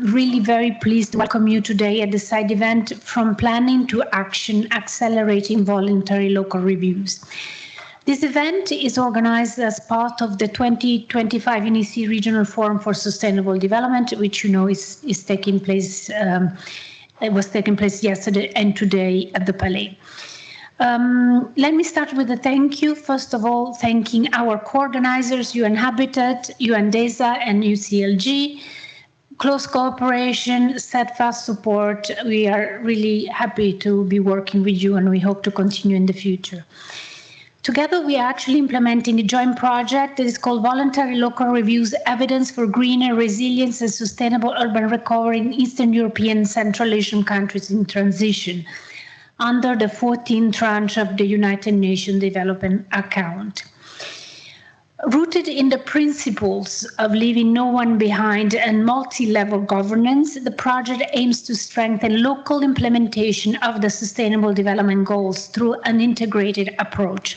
really very pleased to welcome you today at the side event From Planning to Action, Accelerating Voluntary Local Reviews. This event is organized as part of the 2025 UNEC Regional Forum for Sustainable Development, which you know is taking place. It was taking place yesterday and today at the Palais. Let me start with a thank you. First of all, thanking our co-organizers, UN Habitat, UNDESA, and UCLG. Close cooperation, steadfast support. We are really happy to be working with you, and we hope to continue in the future. Together, we are actually implementing a joint project that is called Voluntary Local Reviews, Evidence for Greener Resilience and Sustainable Urban Recovery in Eastern European Central Asian Countries in Transition, under the 14th tranche of the United Nations Development Account. Rooted in the principles of leaving no one behind and multi-level governance, the project aims to strengthen local implementation of the Sustainable Development Goals through an integrated approach.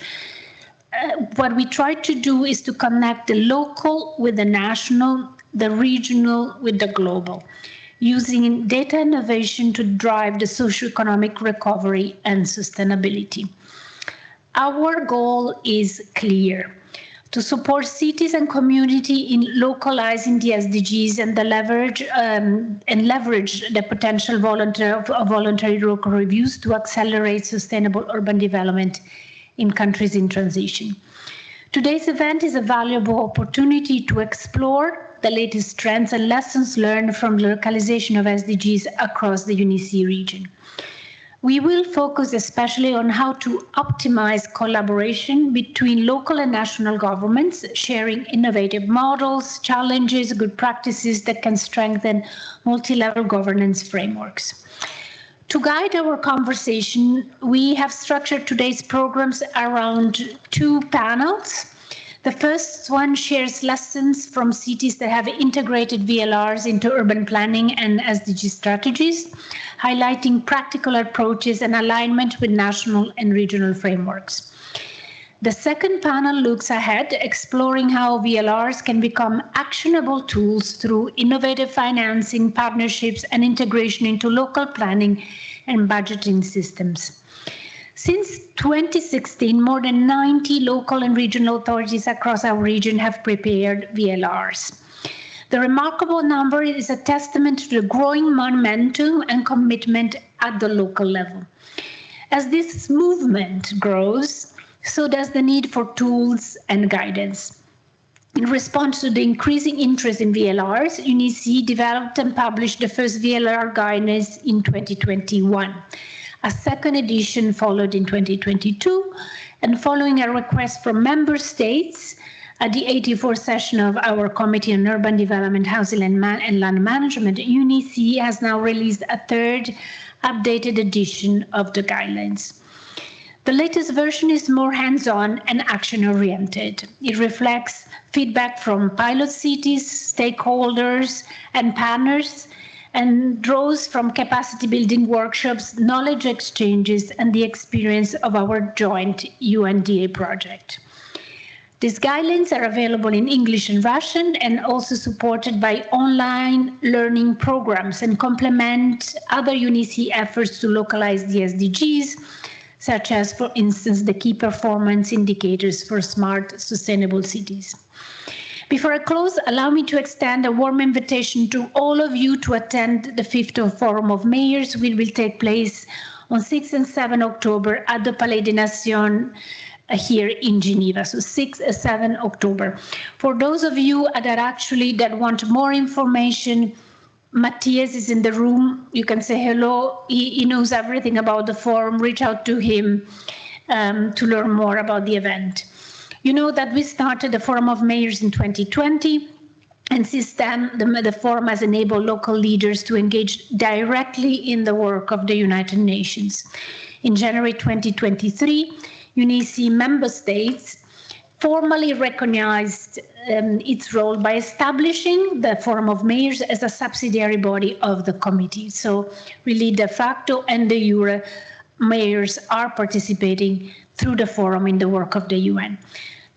What we try to do is to connect the local with the national, the regional with the global, using data innovation to drive the socioeconomic recovery and sustainability. Our goal is clear: to support cities and community in localizing the SDGs and leverage the potential of voluntary local reviews to accelerate sustainable urban development in countries in transition. Today's event is a valuable opportunity to explore the latest trends and lessons learned from the localization of SDGs across the UNEC region. We will focus especially on how to optimize collaboration between local and national governments, sharing innovative models, challenges, good practices that can strengthen multi-level governance frameworks. To guide our conversation, we have structured today's programs around two panels. The first one shares lessons from cities that have integrated VLRs into urban planning and SDG strategies, highlighting practical approaches and alignment with national and regional frameworks. The second panel looks ahead, exploring how VLRs can become actionable tools through innovative financing, partnerships, and integration into local planning and budgeting systems. Since 2016, more than 90 local and regional authorities across our region have prepared VLRs. The remarkable number is a testament to the growing momentum and commitment at the local level. As this movement grows, so does the need for tools and guidance. In response to the increasing interest in VLRs, UNEC developed and published the first VLR guidance in 2021. A second edition followed in 2022, and following a request from member states at the 84th session of our Committee on Urban Development, Housing and Land Management, UNEC has now released a third updated edition of the guidelines. The latest version is more hands-on and action-oriented. It reflects feedback from pilot cities, stakeholders, and partners, and draws from capacity building workshops, knowledge exchanges, and the experience of our joint UNDA project. These guidelines are available in English and Russian and also supported by online learning programs and complement other UNEC efforts to localize the SDGs, such as, for instance, the key performance indicators for smart, sustainable cities. Before I close, allow me to extend a warm invitation to all of you to attend the 5th Forum of Mayors, which will take place on 6 and 7 October at the Palais des Nations here in Geneva. So 6 and 7 October. For those of you that want more information, Matthias is in the room. You can say hello. He knows everything about the forum. Reach out to him to learn more about the event. You know that we started the Forum of Mayors in 2020, and since then the forum has enabled local leaders to engage directly in the work of the United Nations. In January 2023, UNEC member states formally recognized its role by establishing the Forum of Mayors as a subsidiary body of the committee. So really de facto and de jure mayors are participating through the forum in the work of the UN.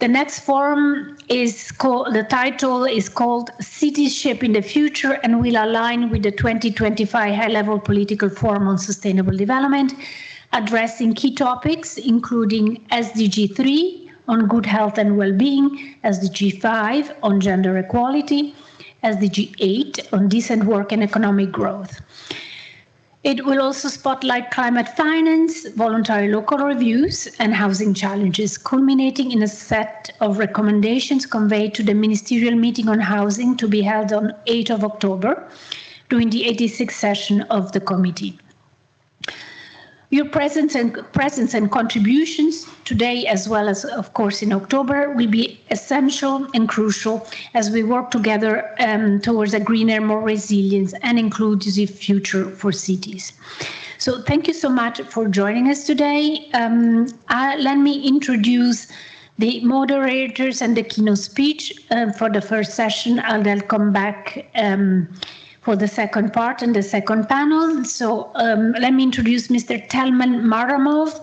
The next forum the title is called Cities Shaping the Future, and will align with the 2025 High-Level Political Forum on Sustainable Development, addressing key topics including SDG 3 on good health and well-being, SDG 5 on gender equality, SDG 8 on decent work and economic growth. It will also spotlight climate finance, voluntary local reviews, and housing challenges, culminating in a set of recommendations conveyed to the ministerial meeting on housing to be held on 8th of October during the 86th session of the committee. Your presence and contributions today, as well as, of course, in October, will be essential and crucial as we work together towards a greener, more resilient and inclusive future for cities. So thank you so much for joining us today. Let me introduce the moderators and the keynote speech for the first session, and I'll come back for the second part and the second panel. So let me introduce Mr. Telman Maramov,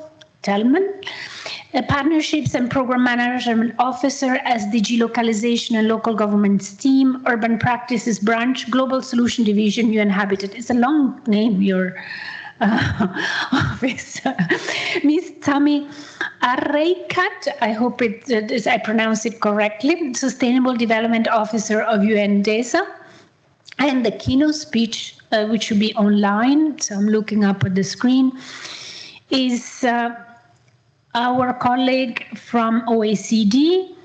Partnerships and Program Management Officer, SDG Localization and Local Governments Team, Urban Practices Branch, Global Solution Division, UN Habitat. It's a long name, your office. Ms. Tami Arreikat, I hope I pronounce it correctly, Sustainable Development Officer of UNDESA. And the keynote speech, which should be online, so I'm looking up at the screen, is our colleague from OECD,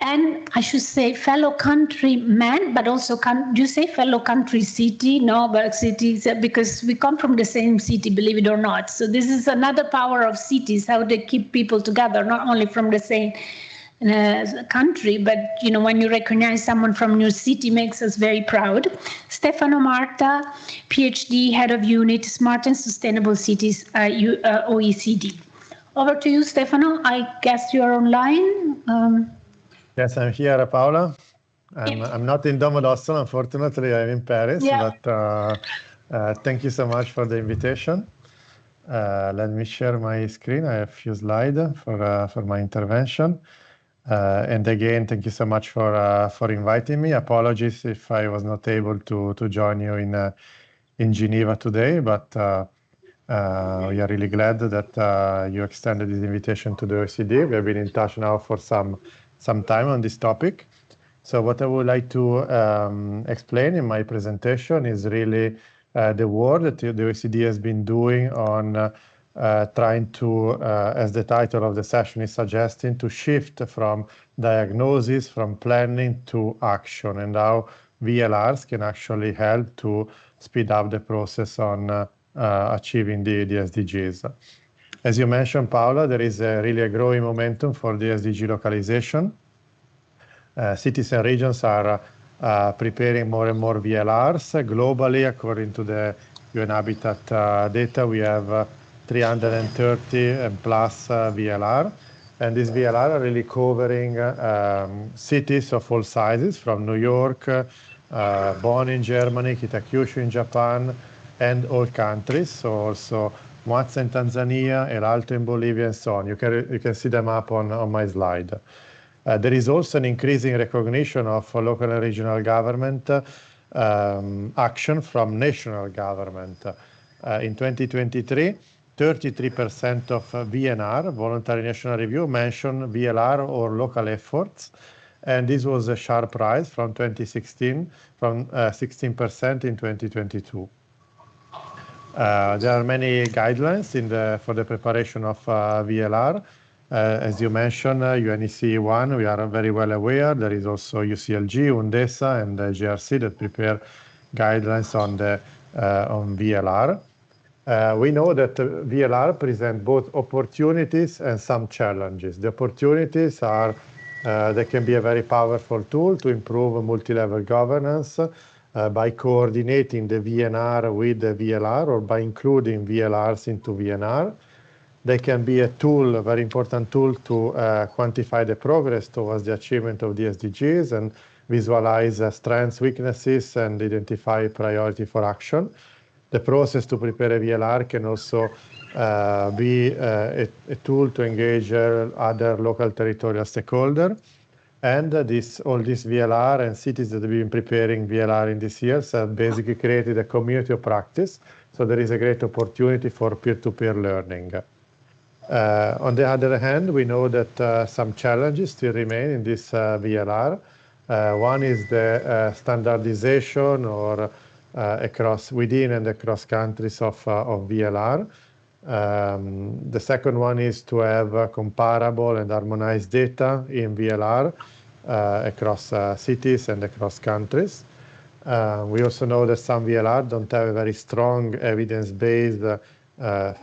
and I should say fellow countryman, but also, do you say fellow country city? No, but cities, because we come from the same city, believe it or not. So this is another power of cities, how they keep people together, not only from the same country, but when you recognize someone from your city, makes us very proud. Stefano Marta, PhD, Head of Unit, Smart and Sustainable Cities, OECD. Over to you, Stefano. I guess you are online. Yes, I'm here, Paola. I'm not in Domodossola, unfortunately. I'm in Paris, but thank you so much for the invitation. Let me share my screen. I have a few slides for my intervention. And again, thank you so much for inviting me. Apologies if I was not able to join you in Geneva today, but we are really glad that you extended this invitation to the OECD. We have been in touch now for some time on this topic. So what I would like to explain in my presentation is really the work that the OECD has been doing on trying to, as the title of the session is suggesting, to shift from diagnosis, from planning to action, and how VLRs can actually help to speed up the process on achieving the SDGs. As you mentioned, Paola, there is really a growing momentum for the SDG localization. Cities and regions are preparing more and more VLRs. Globally, according to the UN Habitat data, we have 330 and plus VLR. And these VLR are really covering cities of all sizes, from New York, Bonn in Germany, Kitakyushu in Japan, and all countries. So also Mwanza in Tanzania, El Alto in Bolivia, and so on. You can see them up on my slide. There is also an increasing recognition of local and regional government action from national government. In 2023, 33% of VNR, Voluntary National Review, mentioned VLR or local efforts. And this was a sharp rise from 2016, from 16% in 2022. There are many guidelines for the preparation of VLR. As you mentioned, UNECE1, we are very well aware. There is also UCLG, UNDESA, and GRC that prepare guidelines on VLR. We know that VLR present both opportunities and some challenges. The opportunities are they can be a very powerful tool to improve multi-level governance by coordinating the VNR with the VLR or by including VLRs into VNR. They can be a tool, a very important tool to quantify the progress towards the achievement of the SDGs and visualize strengths, weaknesses, and identify priority for action. the process to prepare a VLR can also be a tool to engage other local territorial stakeholders. And all these VLR and cities that have been preparing VLR in these years have basically created a community of practice. So there is a great opportunity for peer-to-peer learning. On the other hand, we know that some challenges still remain in this VLR. One is the standardization or within and across countries of VLR. The second one is to have comparable and harmonized data in VLR across cities and across countries. We also know that some VLR don't have a very strong evidence-based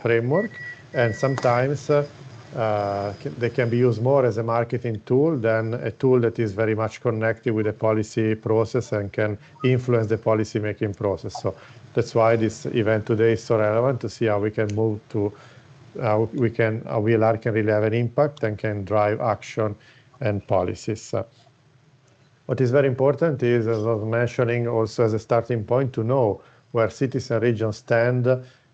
framework, and sometimes they can be used more as a marketing tool than a tool that is very much connected with the policy process and can influence the policy-making process. So that's why this event today is so relevant, to see how we can move to how VLR can really have an impact and can drive action and policies. What is very important is, as I was mentioning, also as a starting point, to know where cities and regions stand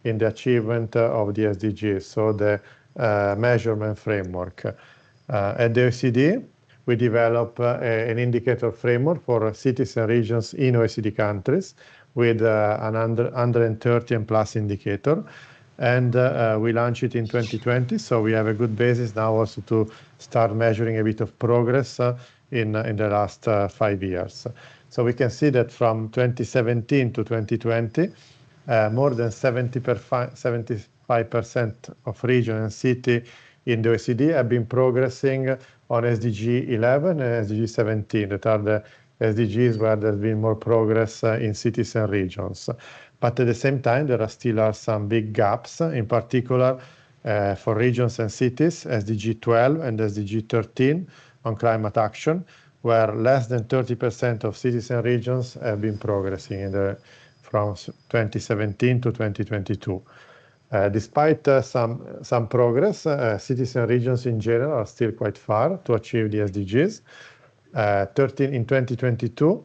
in the achievement of the SDGs, so the measurement framework. At the OECD, we develop an indicator framework for cities and regions in OECD countries with 130 and plus indicator. And we launched it in 2020, so we have a good basis now also to start measuring a bit of progress in the last 5 years. So we can see that from 2017 to 2020, more than 75% of region and city in the OECD have been progressing on SDG 11 and SDG 17, that are the SDGs where there's been more progress in cities and regions. But at the same time, there are still some big gaps, in particular for regions and cities, SDG 12 and SDG 13 on climate action, where less than 30% of cities and regions have been progressing from 2017 to 2022. Despite some progress, cities and regions in general are still quite far to achieve the SDGs. In 2022,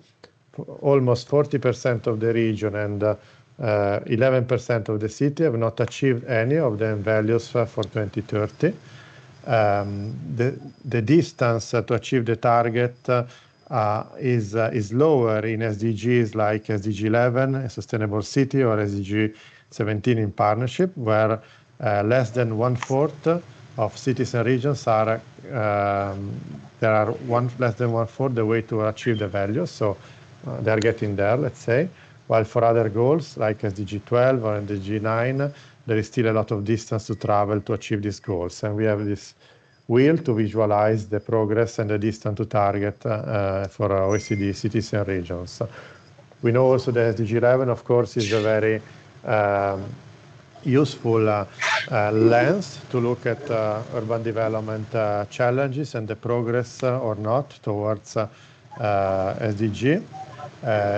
almost 40% of the region and 11% of the city have not achieved any of the values for 2030. The distance to achieve the target is lower in SDGs like SDG 11, a sustainable city, or SDG 17 in partnership, where less than 1/4 of cities and regions are less than 1/4 the way to achieve the values. So they are getting there, let's say. While for other goals like SDG 12 or SDG 9, there is still a lot of distance to travel to achieve these goals. And we have this wheel to visualize the progress and the distance to target for OECD cities and regions. We know also that SDG 11, of course, is a very useful lens to look at urban development challenges and the progress or not towards SDG.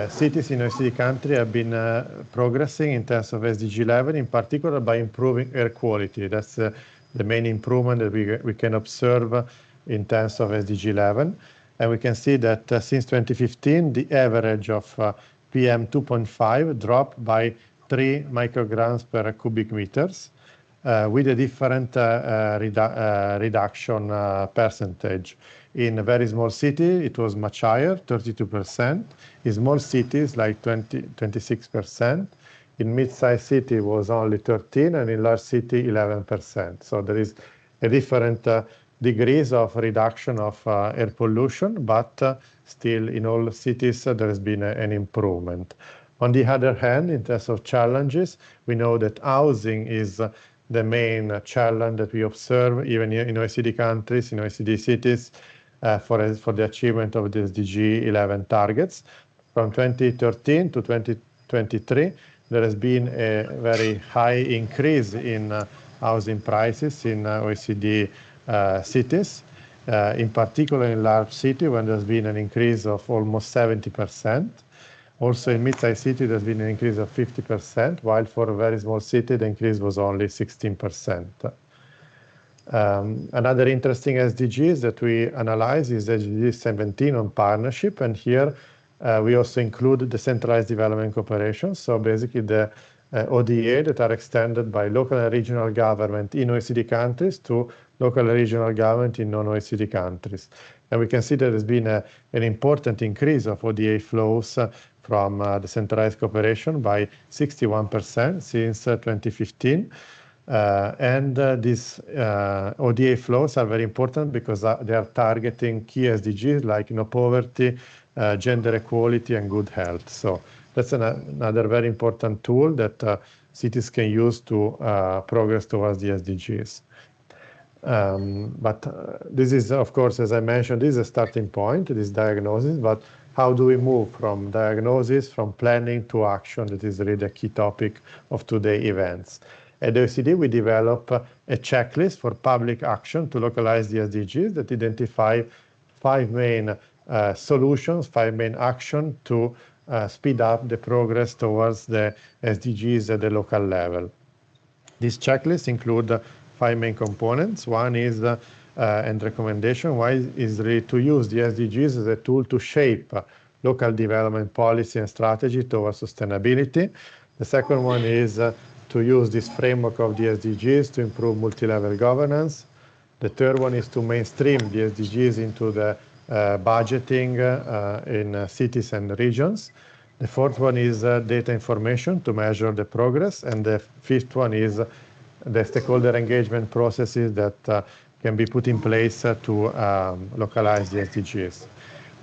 Cities in OECD country have been progressing in terms of SDG 11, in particular by improving air quality. That's the main improvement that we can observe in terms of SDG 11. And we can see that since 2015, the average of PM 2.5 dropped by 3 micrograms per cubic meters, with a different reduction percentage. In a very small city, it was much higher, 32%. In small cities, like 26%. In mid-sized city, it was only 13%, and in large city, 11%. So there is a different degrees of reduction of air pollution, but still in all cities, there has been an improvement. On the other hand, in terms of challenges, we know that housing is the main challenge that we observe even in OECD countries, in OECD cities, for the achievement of the SDG 11 targets. From 2013 to 2023, there has been a very high increase in housing prices in OECD cities, in particular in large cities, when there's been an increase of almost 70%. Also in mid-sized city, there's been an increase of 50%, while for a very small city, the increase was only 16%. Another interesting SDGs that we analyze is SDG 17 on partnership, and here we also include decentralized development cooperation. So basically the ODA that are extended by local and regional government in OECD countries to local and regional government in non-OECD countries. And we can see that there's been an important increase of ODA flows from the centralized cooperation by 61% since 2015. These ODA flows are very important because they are targeting key SDGs like no poverty, gender equality, and good health. So that's another very important tool that cities can use to progress towards the SDGs. This is, of course, as I mentioned, this is a starting point, this diagnosis, but how do we move from diagnosis, from planning to action? That is really a key topic of today's events. At the OECD, we develop a checklist for public action to localize the SDGs that identify 5 main solutions, 5 main actions to speed up the progress towards the SDGs at the local level. This checklist includes 5 main components. One is, and recommendation, one is really to use the SDGs as a tool to shape local development policy and strategy towards sustainability. The second one is to use this framework of the SDGs to improve multi-level governance. The third one is to mainstream the SDGs into the budgeting in cities and regions. The fourth one is data information to measure the progress. And the fifth one is the stakeholder engagement processes that can be put in place to localize the SDGs.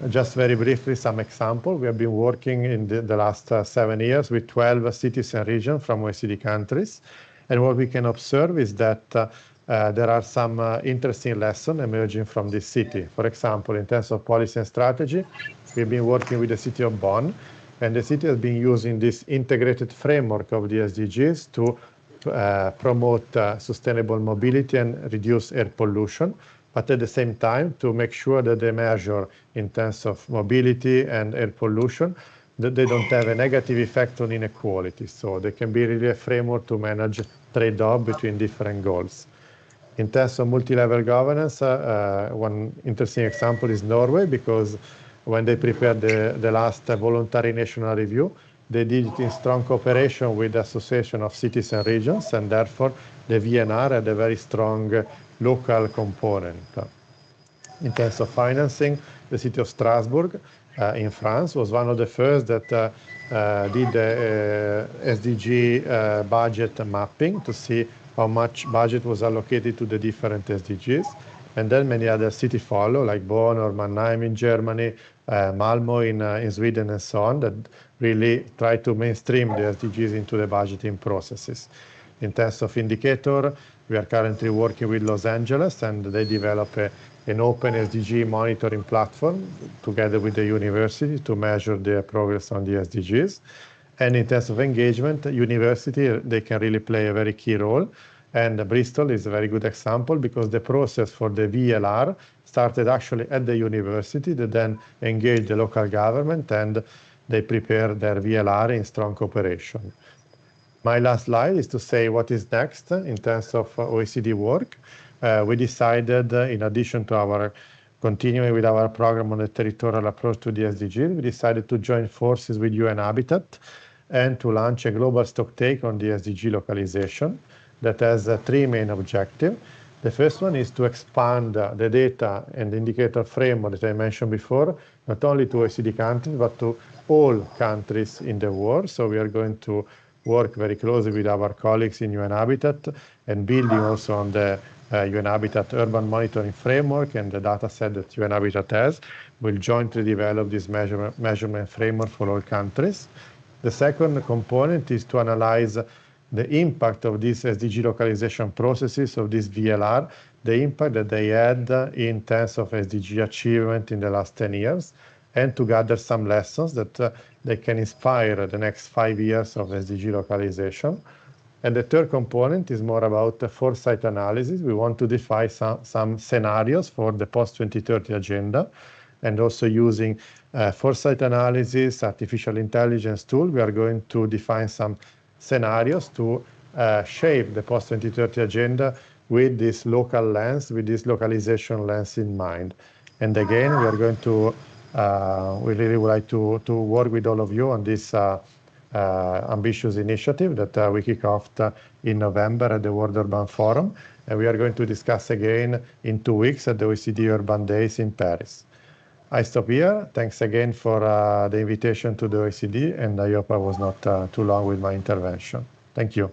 Just very briefly, some example. We have been working in the last 7 years with 12 cities and regions from OECD countries. And what we can observe is that there are some interesting lessons emerging from this city. For example, in terms of policy and strategy, we've been working with the city of Bonn, and the city has been using this integrated framework of the SDGs to promote sustainable mobility and reduce air pollution, but at the same time to make sure that they measure in terms of mobility and air pollution, that they don't have a negative effect on inequality. So they can be really a framework to manage trade-off between different goals. In terms of multi-level governance, one interesting example is Norway, because when they prepared the last voluntary national review, they did it in strong cooperation with the Association of Cities and Regions, and therefore the VNR had a very strong local component. In terms of financing, the city of Strasbourg in France was one of the first that did the SDG budget mapping to see how much budget was allocated to the different SDGs. And then many other cities follow, like Bonn or Mannheim in Germany, Malmö in Sweden, and so on, that really try to mainstream the SDGs into the budgeting processes. In terms of indicator, we are currently working with Los Angeles, and they develop an open SDG monitoring platform together with the university to measure their progress on the SDGs. And in terms of engagement, university, they can really play a very key role. And Bristol is a very good example because the process for the VLR started actually at the university. They then engaged the local government and they prepare their VLR in strong cooperation. My last slide is to say what is next in terms of OECD work. We decided, in addition to our continuing with our program on the territorial approach to the SDGs, we decided to join forces with UN Habitat and to launch a global stocktake on the SDG localization that has 3 main objectives. The first one is to expand the data and the indicator framework that I mentioned before, not only to OECD countries, but to all countries in the world. So we are going to work very closely with our colleagues in UN Habitat and building also on the UN Habitat urban monitoring framework and the data set that UN Habitat has. We'll jointly develop this measurement framework for all countries. The second component is to analyze the impact of these SDG localization processes, of this VLR, the impact that they had in terms of SDG achievement in the last 10 years, and to gather some lessons that they can inspire the next 5 years of SDG localization. And the third component is more about the foresight analysis. We want to define some scenarios for the post-2030 agenda, and also using foresight analysis, artificial intelligence tool, we are going to define some scenarios to shape the post-2030 agenda with this local lens, with this localization lens in mind. And again, we are going to, we really would like to work with all of you on this ambitious initiative that we kick off in November at the World Urban Forum. And we are going to discuss again in 2 weeks at the OECD Urban Days in Paris. I stop here. Thanks again for the invitation to the OECD, and I hope I was not too long with my intervention. Thank you.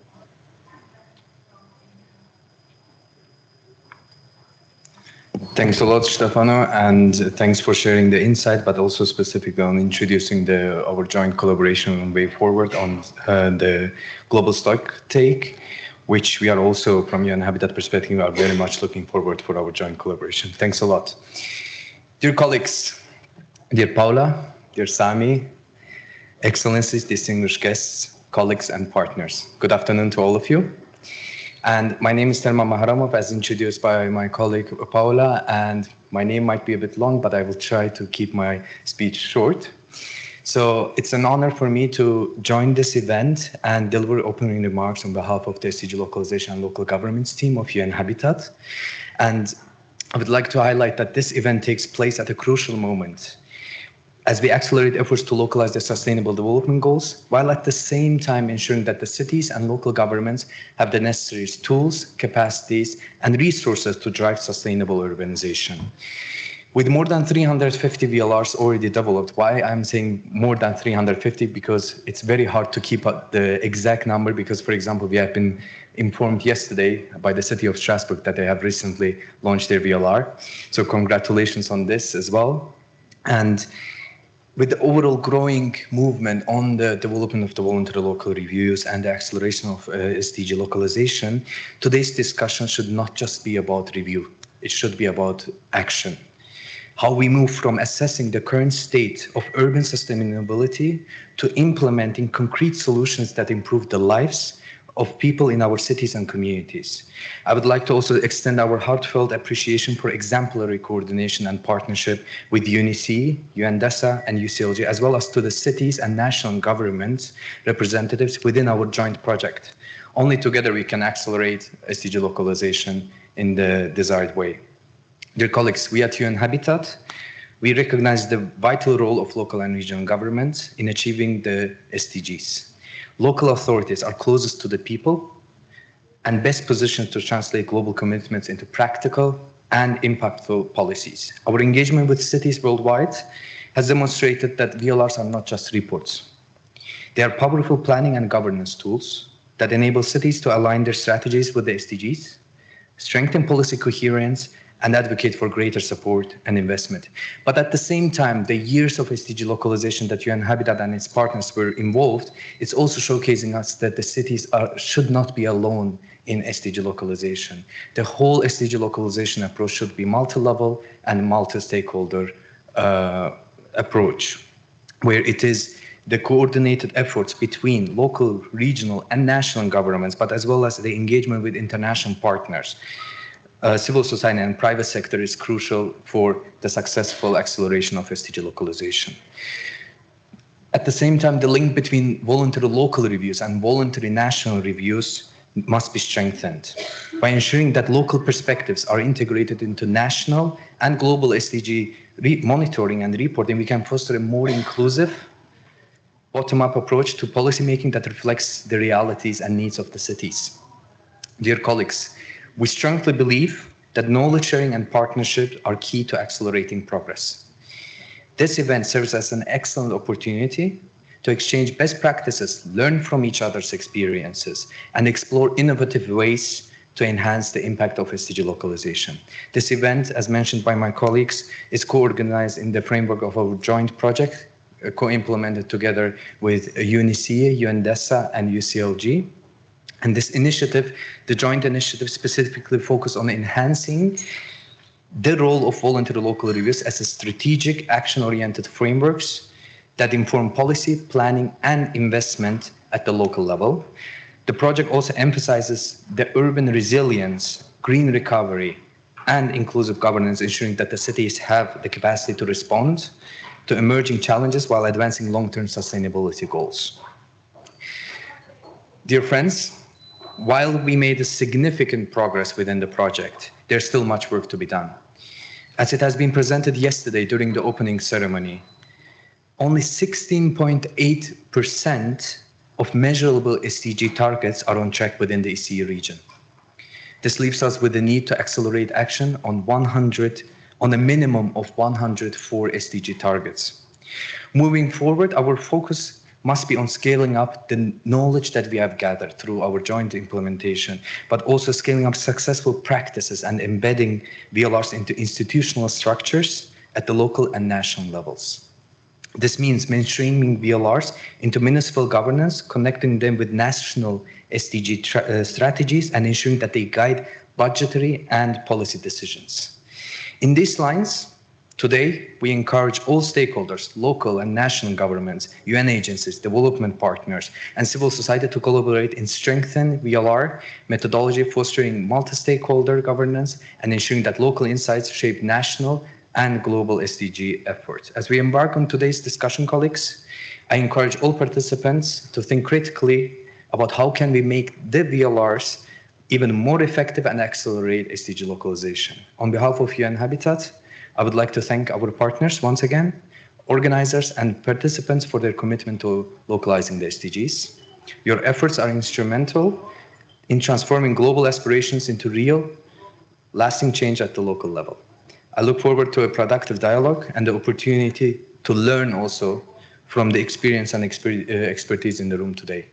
Thanks a lot, Stefano, and thanks for sharing the insight, but also specifically on introducing our joint collaboration and way forward on the global stock take, which we are also, from UN Habitat perspective, are very much looking forward for our joint collaboration. Thanks a lot. Dear colleagues, dear Paula, dear Sami, Excellencies, distinguished guests, colleagues, and partners, good afternoon to all of you. And my name is Telman Mahramov, as introduced by my colleague Paula, and my name might be a bit long, but I will try to keep my speech short. So it's an honor for me to join this event and deliver opening remarks on behalf of the SDG Localization and Local Governments team of UN Habitat. And I would like to highlight that this event takes place at a crucial moment as we accelerate efforts to localize the Sustainable Development Goals, while at the same time ensuring that the cities and local governments have the necessary tools, capacities, and resources to drive sustainable urbanization. With more than 350 VLRs already developed, why I'm saying more than 350? Because it's very hard to keep up the exact number, because, for example, we have been informed yesterday by the city of Strasbourg that they have recently launched their VLR. So congratulations on this as well. And with the overall growing movement on the development of the voluntary local reviews and the acceleration of SDG localization, today's discussion should not just be about review. It should be about action. How we move from assessing the current state of urban sustainability to implementing concrete solutions that improve the lives of people in our cities and communities. I would like to also extend our heartfelt appreciation for exemplary coordination and partnership with UNICE, UNDESA, and UCLG, as well as to the cities and national governments representatives within our joint project. Only together we can accelerate SDG localization in the desired way. Dear colleagues, we at UN Habitat, we recognize the vital role of local and regional governments in achieving the SDGs. Local authorities are closest to the people and best positioned to translate global commitments into practical and impactful policies. Our engagement with cities worldwide has demonstrated that VLRs are not just reports. They are powerful planning and governance tools that enable cities to align their strategies with the SDGs, strengthen policy coherence, and advocate for greater support and investment. But at the same time, the years of SDG localization that UN Habitat and its partners were involved, it's also showcasing us that the cities should not be alone in SDG localization. The whole SDG localization approach should be multi-level and multi-stakeholder approach, where it is the coordinated efforts between local, regional, and national governments, but as well as the engagement with international partners. Civil society and private sector is crucial for the successful acceleration of SDG localization. At the same time, the link between voluntary local reviews and voluntary national reviews must be strengthened by ensuring that local perspectives are integrated into national and global SDG monitoring and reporting. We can foster a more inclusive bottom-up approach to policymaking that reflects the realities and needs of the cities. Dear colleagues, we strongly believe that knowledge sharing and partnership are key to accelerating progress. This event serves as an excellent opportunity to exchange best practices, learn from each other's experiences, and explore innovative ways to enhance the impact of SDG localization. This event, as mentioned by my colleagues, is co-organized in the framework of our joint project, co-implemented together with UNICE, UNDESA, and UCLG. And this initiative, the joint initiative, specifically focused on enhancing the role of voluntary local reviews as a strategic action-oriented frameworks that inform policy, planning, and investment at the local level. The project also emphasizes the urban resilience, green recovery, and inclusive governance, ensuring that the cities have the capacity to respond to emerging challenges while advancing long-term sustainability goals. Dear friends, while we made a significant progress within the project, there's still much work to be done. As it has been presented yesterday during the opening ceremony, only 16.8% of measurable SDG targets are on track within the ECE region. This leaves us with the need to accelerate action on a minimum of 104 SDG targets. Moving forward, our focus must be on scaling up the knowledge that we have gathered through our joint implementation, but also scaling up successful practices and embedding VLRs into institutional structures at the local and national levels. This means mainstreaming VLRs into municipal governance, connecting them with national SDG strategies, and ensuring that they guide budgetary and policy decisions. In these lines, today, we encourage all stakeholders, local and national governments, UN agencies, development partners, and civil society to collaborate in strengthening VLR methodology, fostering multi-stakeholder governance, and ensuring that local insights shape national and global SDG efforts. As we embark on today's discussion, colleagues, I encourage all participants to think critically about how can we make the VLRs even more effective and accelerate SDG localization. On behalf of UN Habitat, I would like to thank our partners once again, organizers and participants for their commitment to localizing the SDGs. Your efforts are instrumental in transforming global aspirations into real, lasting change at the local level. I look forward to a productive dialogue and the opportunity to learn also from the experience and expertise in the room today.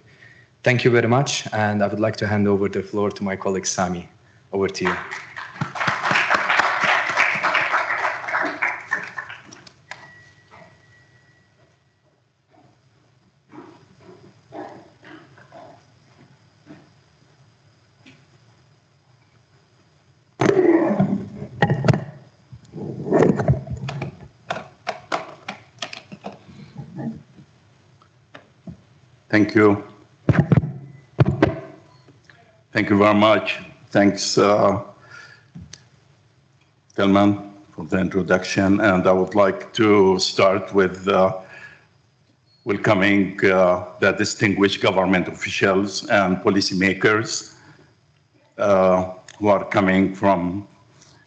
Thank you very much, and I would like to hand over the floor to my colleague Sami. Over to you. Thank you. Thank you very much. Thanks, Telman, for the introduction. And I would like to start with welcoming the distinguished government officials and policymakers who are coming from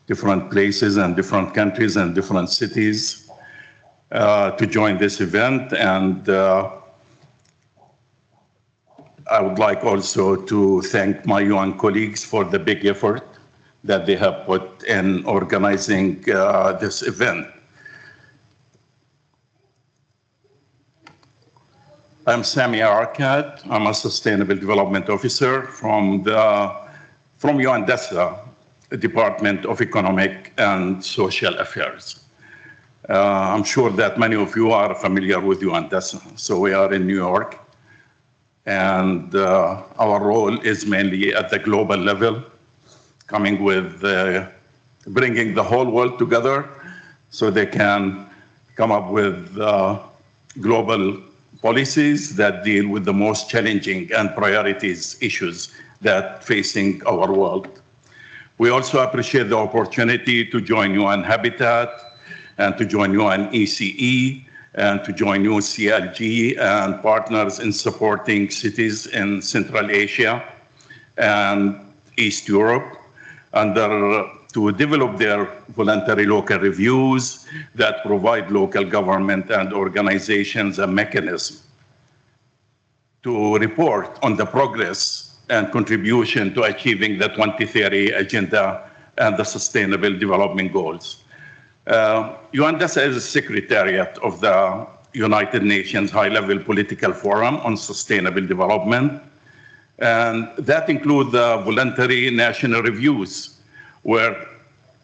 different places and different countries and different cities to join this event. And I would like also to thank my UN colleagues for the big effort that they have put in organizing this event. I'm Sami Arakat. I'm a Sustainable Development Officer from UNDESA, Department of Economic and Social Affairs. I'm sure that many of you are familiar with UNDESA. So we are in New York. And our role is mainly at the global level, coming with bringing the whole world together so they can come up with global policies that deal with the most challenging and priorities issues that facing our world. We also appreciate the opportunity to join UN Habitat and to join UN ECE and to join UCLG and partners in supporting cities in Central Asia and East Europe to develop their voluntary local reviews that provide local government and organizations a mechanism to report on the progress and contribution to achieving the 2030 Agenda and the Sustainable Development Goals. UNDESA is a secretariat of the United Nations High-Level Political Forum on Sustainable Development, and that includes the voluntary national reviews, where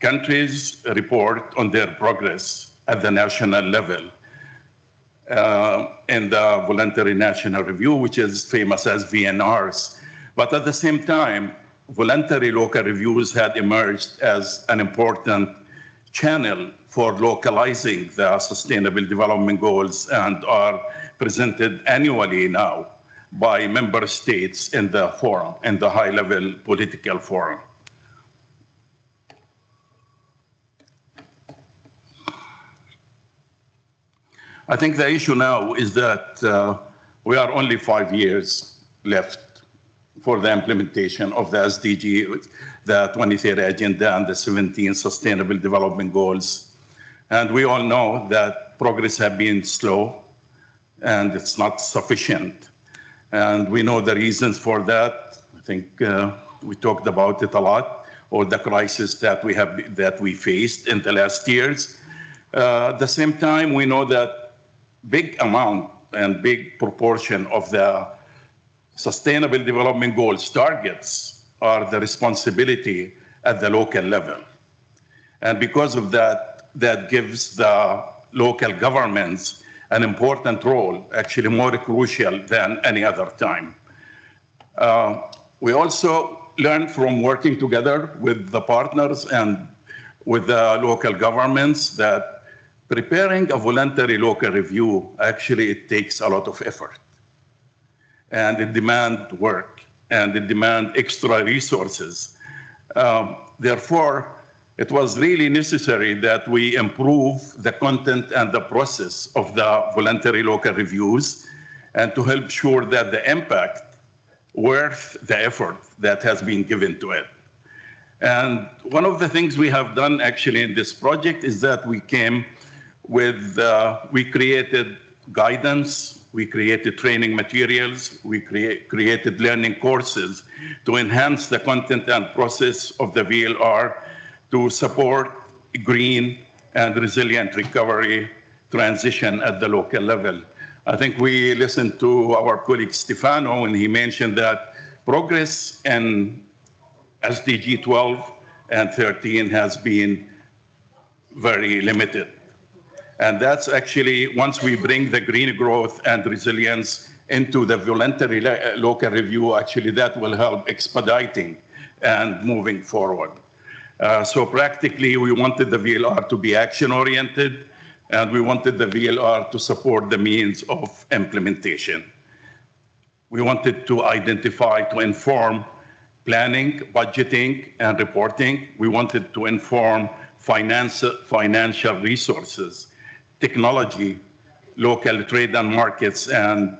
countries report on their progress at the national level. In the voluntary national review, which is famous as VLRs. But at the same time, voluntary local reviews had emerged as an important channel for localizing the Sustainable Development Goals and are presented annually now by member states in the forum, in the high-level political forum. I think the issue now is that we are only 5 years left for the implementation of the SDG, the 2030 Agenda and the 17 Sustainable Development Goals. And we all know that progress has been slow and it's not sufficient. And we know the reasons for that. I think we talked about it a lot, or the crisis that we faced in the last years. At the same time, we know that big amount and big proportion of the Sustainable Development Goals targets are the responsibility at the local level. And because of that, that gives the local governments an important role, actually more crucial than any other time. We also learned from working together with the partners and with the local governments that preparing a voluntary local review, actually it takes a lot of effort. And it demands work, and it demands extra resources. Therefore, it was really necessary that we improve the content and the process of the voluntary local reviews, and to help sure that the impact worth the effort that has been given to it. And one of the things we have done actually in this project is that we came with, we created guidance, we created training materials, we created learning courses to enhance the content and process of the VLR to support green and resilient recovery transition at the local level. I think we listened to our colleague Stefano when he mentioned that progress in SDG 12 and 13 has been very limited. And that's actually, once we bring the green growth and resilience into the voluntary local review, actually that will help expediting and moving forward. So practically, we wanted the VLR to be action-oriented, and we wanted the VLR to support the means of implementation. We wanted to identify, to inform planning, budgeting, and reporting. We wanted to inform financial resources, technology, local trade and markets, and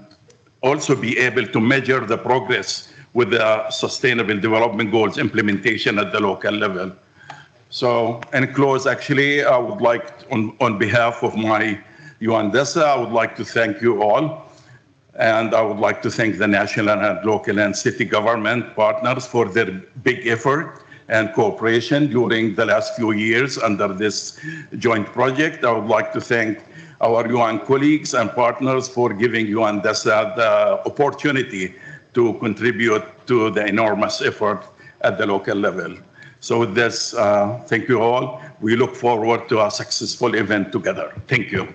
also be able to measure the progress with the Sustainable Development Goals implementation at the local level. So, in close, actually, I would like, on behalf of my UNDESA, I would like to thank you all. And I would like to thank the national and local and city government partners for their big effort and cooperation during the last few years under this joint project. I would like to thank our UN colleagues and partners for giving UNDESA the opportunity to contribute to the enormous effort at the local level. So with this, thank you all. We look forward to a successful event together. Thank you.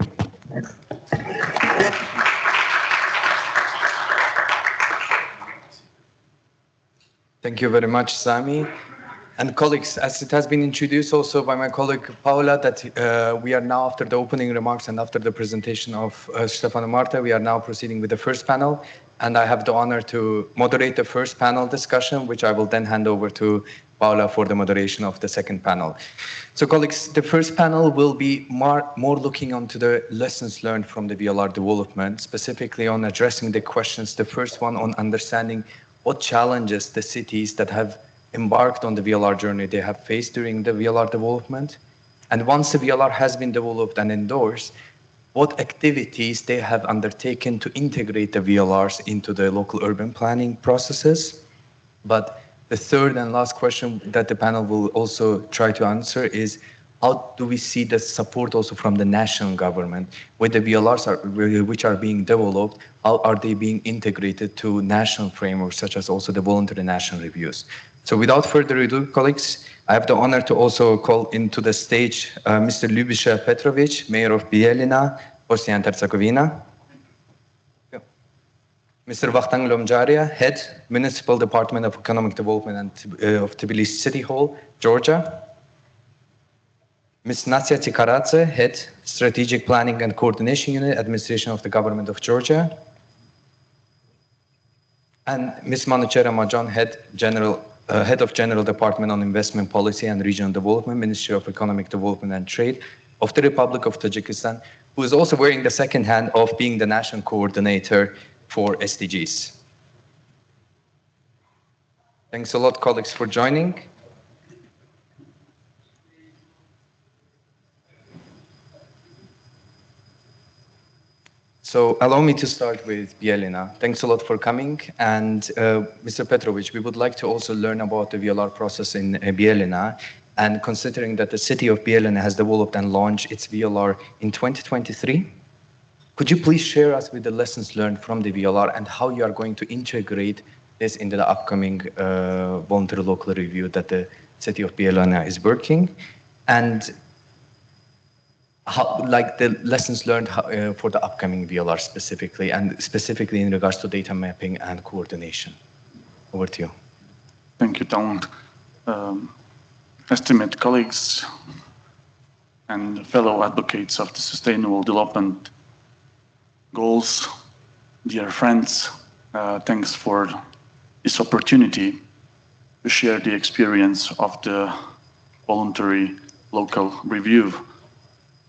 Thank you very much, Sami. And colleagues, as it has been introduced also by my colleague Paula, that we are now, after the opening remarks and after the presentation of Stefano Marta, we are now proceeding with the first panel. And I have the honor to moderate the first panel discussion, which I will then hand over to Paula for the moderation of the second panel. So colleagues, the first panel will be more looking onto the lessons learned from the VLR development, specifically on addressing the questions. The first one on understanding what challenges the cities that have embarked on the VLR journey they have faced during the VLR development. And once the VLR has been developed and endorsed, what activities they have undertaken to integrate the VLRs into the local urban planning processes. But the third and last question that the panel will also try to answer is, how do we see the support also from the national government? With the VLRs which are being developed, how are they being integrated to national frameworks, such as also the voluntary national reviews? So without further ado, colleagues, I have the honor to also call into the stage Mr. Ljubiša Petrović, Mayor of Bijeljina, Bosnia and Herzegovina. Mr. Vakhtang Lomjaria, Head, Municipal Department of Economic Development of Tbilisi City Hall, Georgia. Ms. Natsya Tikaradze, Head, Strategic Planning and Coordination Unit, Administration of the Government of Georgia. And Ms. Manuchera Majan, Head of General Department on Investment Policy and Regional Development, Ministry of Economic Development and Trade of the Republic of Tajikistan, who is also wearing the second hand of being the national coordinator for SDGs. Thanks a lot, colleagues, for joining. So allow me to start with Bielina. Thanks a lot for coming. And Mr. Petrovic, we would like to also learn about the VLR process in Bielina. And considering that the city of Bielina has developed and launched its VLR in 2023, could you please share us with the lessons learned from the VLR and how you are going to integrate this into the upcoming voluntary local review that the city of Bielina is working? And how, like the lessons learned for the upcoming VLR specifically, and specifically in regards to data mapping and coordination. Over to you. Thank you, Tom. Esteemed colleagues and fellow advocates of the Sustainable Development Goals, dear friends, thanks for this opportunity to share the experience of the voluntary local review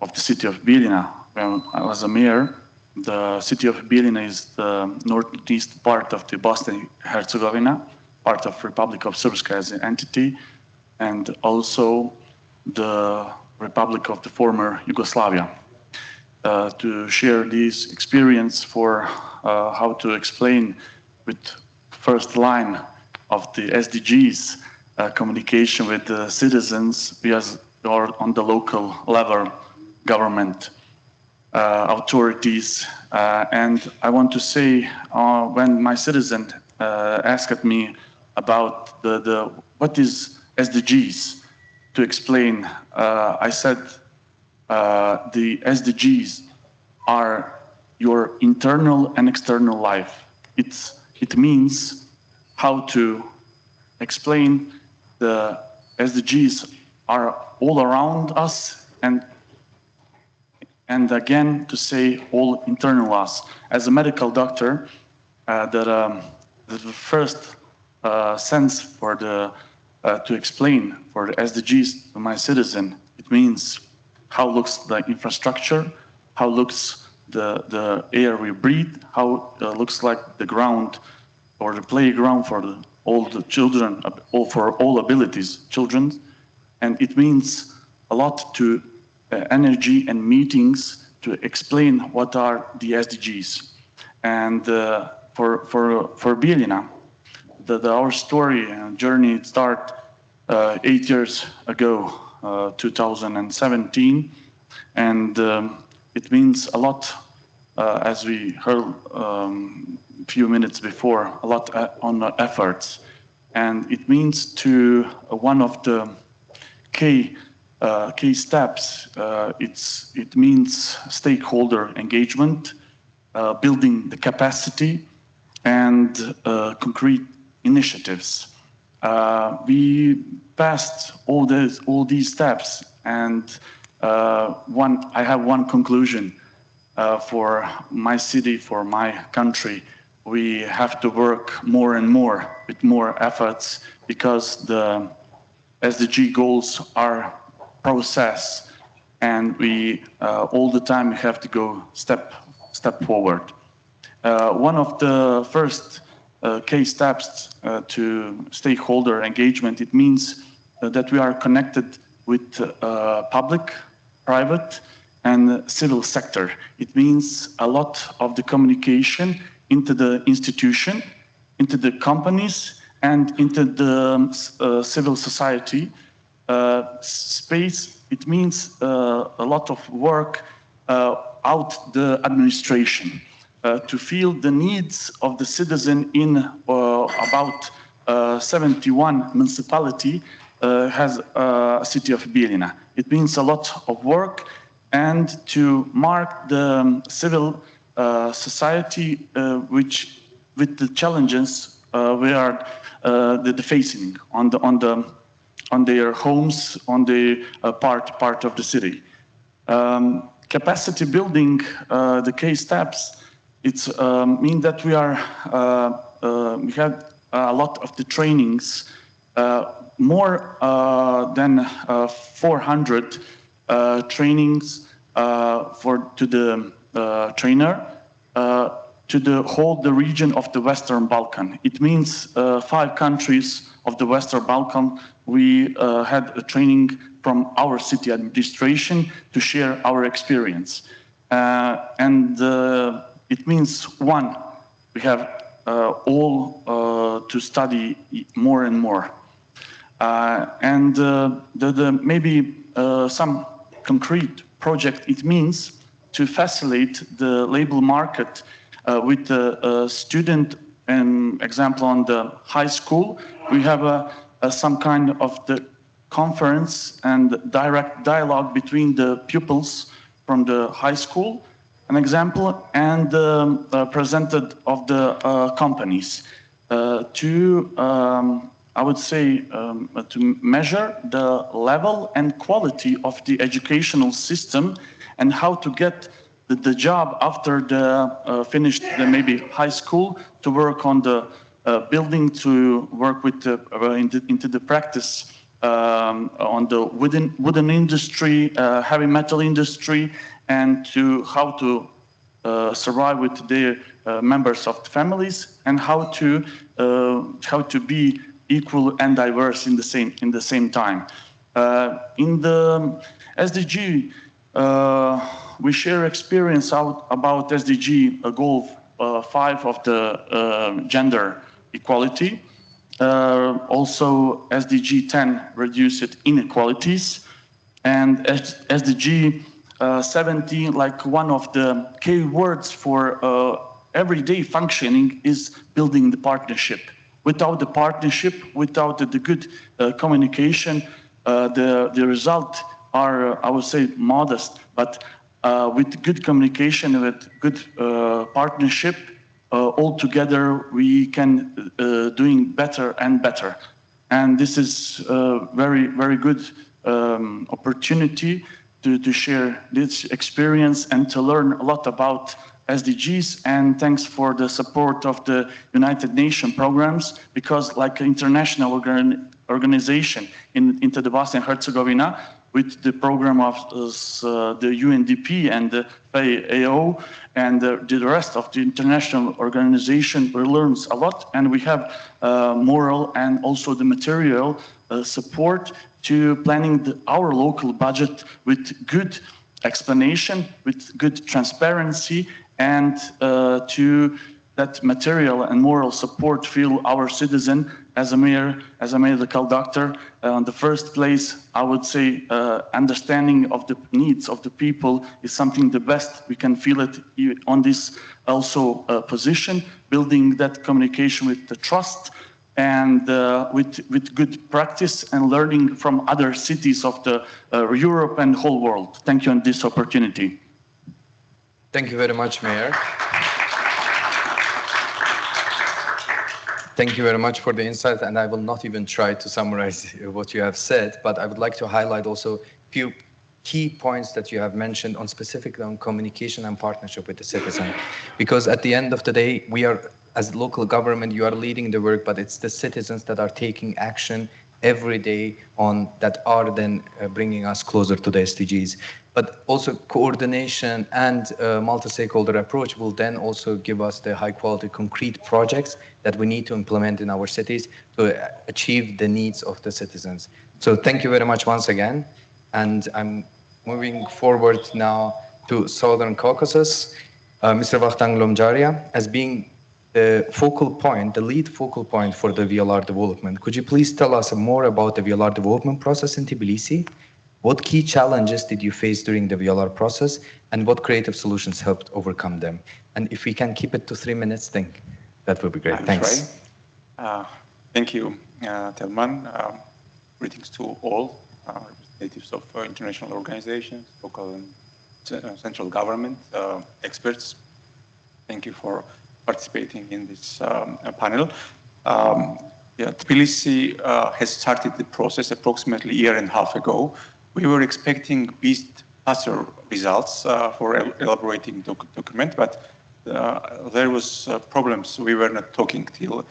of the city of Bielina. When I was a mayor, the city of Bielina is the northeast part of the Bosnia-Herzegovina, part of Republic of Srpska as an entity, and also the Republic of the former Yugoslavia. To share this experience for how to explain with first line of the SDGs communication with the citizens, we are on the local level government authorities. And I want to say, when my citizen asked me about what is SDGs, to explain, I said the SDGs are your internal and external life. It means how to explain the SDGs are all around us, and again to say all internal us. As a medical doctor, the first sense for to explain for the SDGs to my citizen, it means how looks the infrastructure, how looks the air we breathe, how looks like the ground or the playground for all the children, or for all abilities children, and it means a lot to energy and meetings to explain what are the SDGs. And for Bielina, our story and journey started 8 years ago, 2017, and it means a lot, as we heard a few minutes before, a lot on the efforts, and it means to one of the key steps. It means stakeholder engagement, building the capacity, and concrete initiatives. We passed all these steps, and I have one conclusion for my city, for my country. We have to work more and more with more efforts, because the SDG goals are process, and we all the time have to go step forward. One of the first key steps to stakeholder engagement, it means that we are connected with public, private, and civil sector. It means a lot of the communication into the institution, into the companies, and into the civil society space. It means a lot of work out the administration to feel the needs of the citizen in about 71 municipality has a city of Bielina. It means a lot of work, and to mark the civil society with the challenges we are facing on their homes, on the part of the city. Capacity building, the key steps, it's mean that we had a lot of the trainings, more than 400 trainings to the trainer to the region of the Western Balkan. It means 5 countries of the Western Balkan. We had a training from our city administration to share our experience. And it means one, we have all to study more and more. And maybe some concrete project, it means to facilitate the labor market with the student example on the high school. We have some kind of the conference and direct dialogue between the pupils from the high school, an example, and presented of the companies to I would say to measure the level and quality of the educational system and how to get the job after the finished maybe high school to work on the building, to work with into the practice on the wooden industry, heavy metal industry, and to how to survive with their members of the families, and how to be equal and diverse in the same time. In the SDG, we share experience about SDG goal 5 of the gender equality. Also SDG 10 reduced inequalities, and SDG 17, like one of the key words for everyday functioning is building the partnership. Without the partnership, without the good communication, the result are, I would say, modest. But with good communication, with good partnership, all together we can doing better and better. And this is a very, very good opportunity to share this experience and to learn a lot about SDGs, and thanks for the support of the United Nations programs, because like an international organization into the Bosnia and Herzegovina, with the program of the UNDP and the FAO and the rest of the international organization, we learn a lot, and we have moral and also the material support to planning our local budget with good explanation, with good transparency, and to that material and moral support feel our citizen as a medical doctor. In the first place, I would say understanding of the needs of the people is something the best we can feel it on this also position, building that communication with the trust and with good practice and learning from other cities of the Europe and whole world. Thank you on this opportunity. Thank you very much, Mayor. Thank you very much for the insight, and I will not even try to summarize what you have said, but I would like to highlight also a few key points that you have mentioned on specifically on communication and partnership with the citizen. Because at the end of the day, we are, as local government, you are leading the work, but it's the citizens that are taking action every day on that are then bringing us closer to the SDGs. But also coordination and multi-stakeholder approach will then also give us the high quality concrete projects that we need to implement in our cities to achieve the needs of the citizens. So thank you very much once again. And I'm moving forward now to Southern Caucasus. Mr. Vakhtang Lomjaria, as being the focal point, the lead focal point for the VLR development, could you please tell us more about the VLR development process in Tbilisi? What key challenges did you face during the VLR process, and what creative solutions helped overcome them? And if we can keep it to 3 minutes, think that would be great. Thanks. Thank you, Telman. Greetings to all representatives of international organizations, local and central government, experts. Thank you for participating in this panel. Tbilisi has started the process approximately a year and a half ago. We were expecting faster results for elaborating document, but there was problems. We were not talking till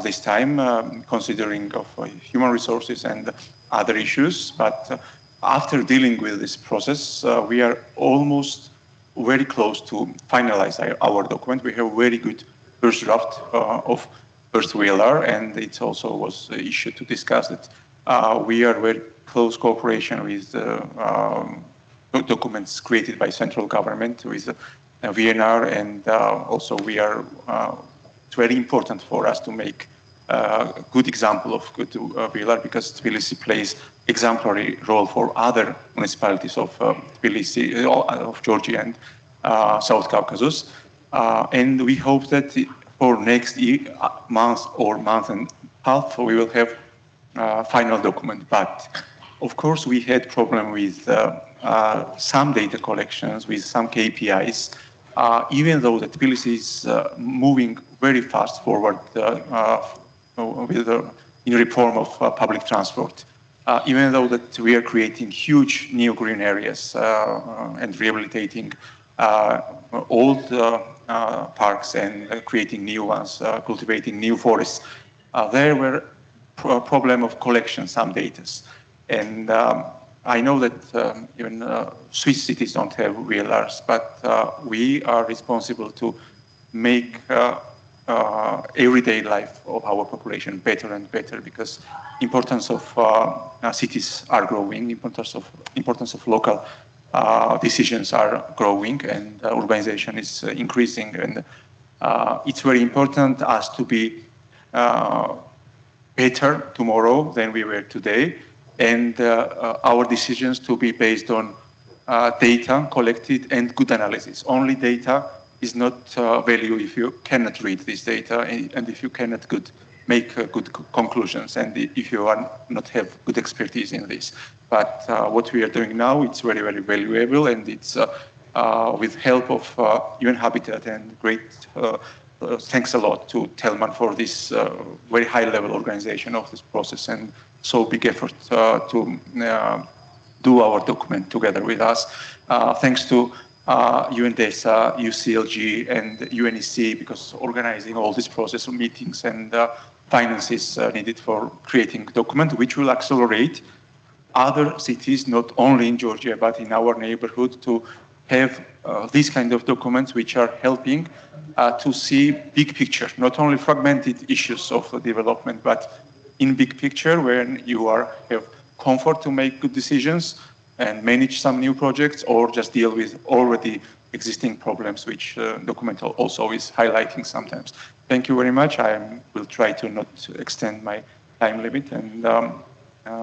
this time, considering of human resources and other issues. But after dealing with this process, we are almost very close to finalize our document. We have a very good first draft of first VLR, and it also was an issue to discuss that we are very close cooperation with documents created by central government, with VNR, and also it's very important for us to make a good example of good VLR, because Tbilisi plays exemplary role for other municipalities of Tbilisi, of Georgia and South Caucasus. And we hope that for next month or month and a half, we will have final document. But of course, we had problem with some data collections, with some KPIs, even though the Tbilisi is moving very fast forward in reform of public transport. Even though that we are creating huge new green areas and rehabilitating old parks and creating new ones, cultivating new forests, there were problem of collection some data. And I know that even Swiss cities don't have VLRs, but we are responsible to make everyday life of our population better and better, because importance of cities are growing, importance of local decisions are growing, and urbanization is increasing, and it's very important us to be better tomorrow than we were today, and our decisions to be based on data collected and good analysis. Only data is not value if you cannot read this data and if you cannot make good conclusions, and if you not have good expertise in this. But what we are doing now, it's very, very valuable, and it's with help of UN Habitat, and great thanks a lot to Telman for this very high-level organization of this process, and so big effort to do our document together with us. Thanks to UNDESA, UCLG, and UNEC, because organizing all this process of meetings and finances needed for creating document, which will accelerate other cities, not only in Georgia, but in our neighborhood, to have these kind of documents which are helping to see big picture, not only fragmented issues of development, but in big picture, when you have comfort to make good decisions and manage some new projects, or just deal with already existing problems, which document also is highlighting sometimes. Thank you very much. I will try to not extend my time limit, and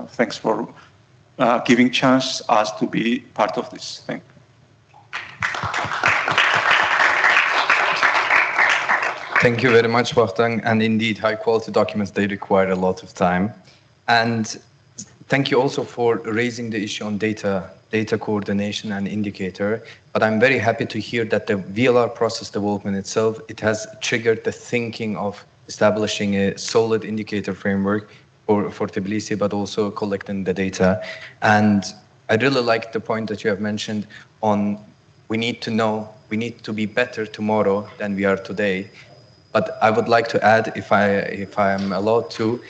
thanks for giving chance us to be part of this. Thank you. Thank you very much, Vakhtang. And indeed, high quality documents, they require a lot of time. And thank you also for raising the issue on data coordination and indicator. But I'm very happy to hear that the VLR process development itself, it has triggered the thinking of establishing a solid indicator framework for Tbilisi, but also collecting the data. And I really like the point that you have mentioned on we need to be better tomorrow than we are today. But I would like to add, if I am allowed to,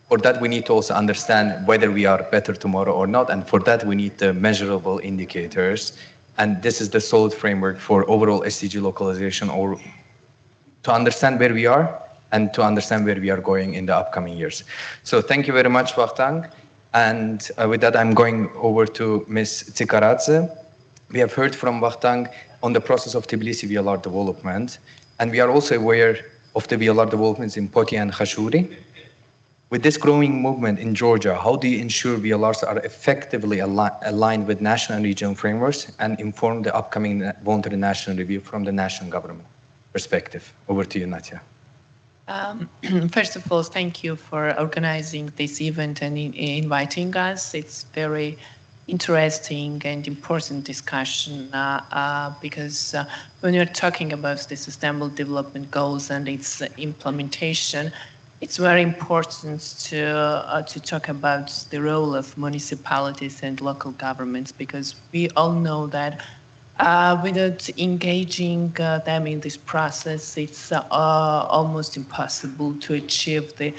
for that we need to also understand whether we are better tomorrow or not, and for that we need the measurable indicators. And this is the solid framework for overall SDG localization, or to understand where we are and to understand where we are going in the upcoming years. So thank you very much, Vakhtang. And with that, I'm going over to Ms. Tsikaradze. We have heard from Vakhtang on the process of Tbilisi VLR development, and we are also aware of the VLR developments in Poti and Khashuri. With this growing movement in Georgia, how do you ensure VLRs are effectively aligned with national and regional frameworks and inform the upcoming voluntary national review from the national government perspective? Over to you, Natia. First of all, thank you for organizing this event and inviting us. It's very interesting and important discussion because when you're talking about the Sustainable Development Goals and its implementation, it's very important to talk about the role of municipalities and local governments, because we all know that without engaging them in this process, it's almost impossible to achieve the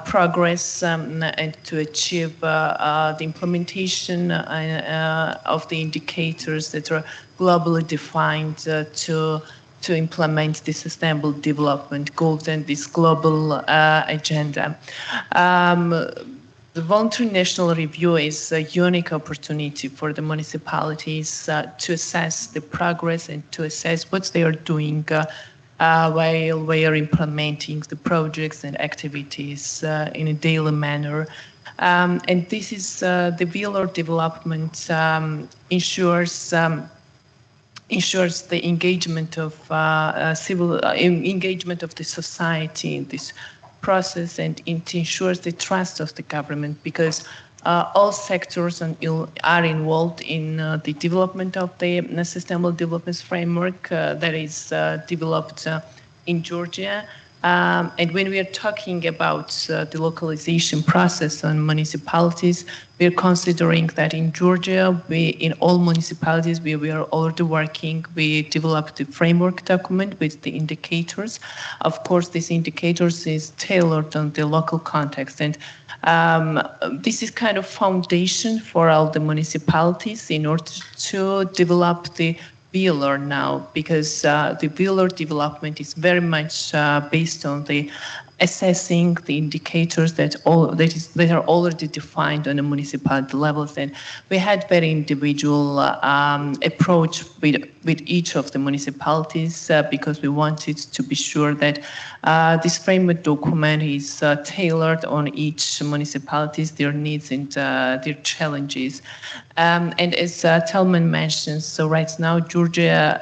progress and to achieve the implementation of the indicators that are globally defined to implement the Sustainable Development Goals and this global agenda. the voluntary national review is a unique opportunity for the municipalities to assess the progress and to assess what they are doing while we are implementing the projects and activities in a daily manner. And this is the VLR development ensures the engagement of engagement of the society in this process, and it ensures the trust of the government, because all sectors are involved in the development of the sustainable development framework that is developed in Georgia. And when we are talking about the localization process on municipalities, we are considering that in Georgia, in all municipalities, we are already working. We developed a framework document with the indicators. Of course, these indicators is tailored on the local context. And this is kind of foundation for all the municipalities in order to develop the VLR now, because the VLR development is very much based on the assessing the indicators that are already defined on a municipality levels. And we had very individual approach with each of the municipalities because we wanted to be sure that this framework document is tailored on each municipalities, their needs and their challenges. And as Telman mentioned, so right now Georgia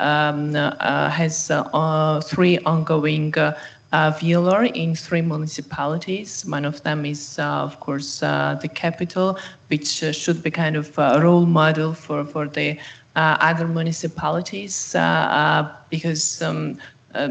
has 3 ongoing VLR in 3 municipalities. One of them is, of course, the capital, which should be kind of a role model for the other municipalities, because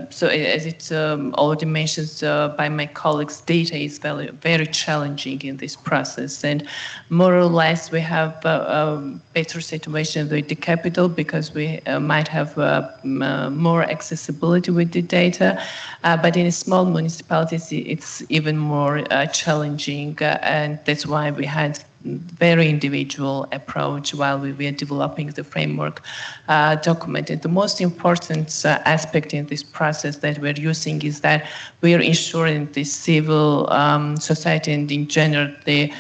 so as it already mentioned by my colleagues, data is very, very challenging in this process. And more or less, we have a better situation with the capital because we might have more accessibility with the data. But in small municipalities, it's even more challenging. And that's why we had very individual approach while we were developing the framework document. And the most important aspect in this process that we're using is that we are ensuring the civil society and in general the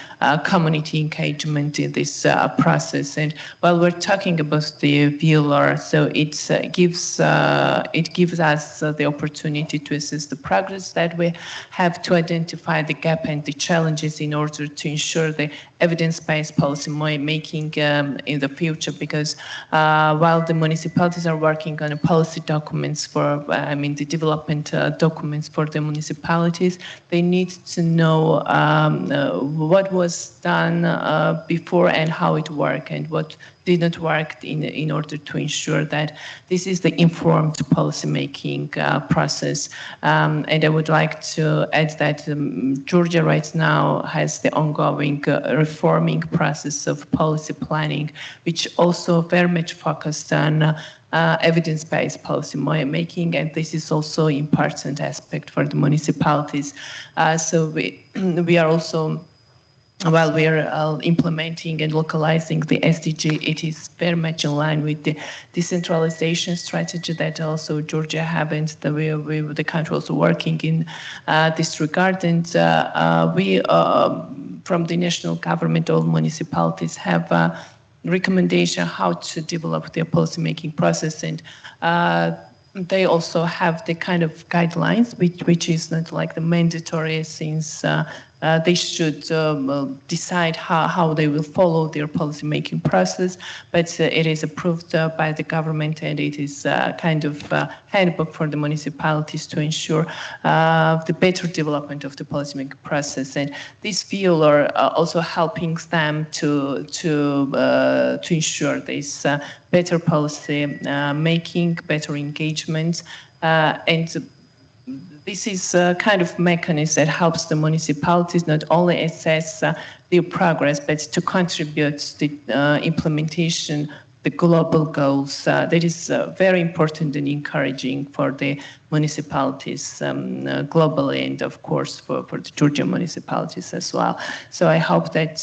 community engagement in this process. And while we're talking about the VLR, so it gives us the opportunity to assess the progress that we have, to identify the gap and the challenges in order to ensure the evidence-based policy making in the future, because while the municipalities are working on policy documents for, the development documents for the municipalities, they need to know what was done before and how it worked and what did not work in order to ensure that this is the informed policy making process. And I would like to add that Georgia right now has the ongoing reforming process of policy planning, which also very much focused on evidence-based policy making, and this is also an important aspect for the municipalities. So we are also, while we are implementing and localizing the SDG, it is very much in line with the decentralization strategy that also Georgia have, and the country also working in this regard. And we, from the national government, all municipalities have recommendation how to develop their policy-making process, and they also have the kind of guidelines, which is not like the mandatory, since they should decide how they will follow their policy-making process, but it is approved by the government, and it is kind of handbook for the municipalities to ensure the better development of the policy-making process. And these VLR are also helping them to ensure this better policy making, better engagement, and this is a kind of mechanism that helps the municipalities not only assess their progress, but to contribute to the implementation, the global goals. That is very important and encouraging for the municipalities globally, and of course for the Georgian municipalities as well. So I hope that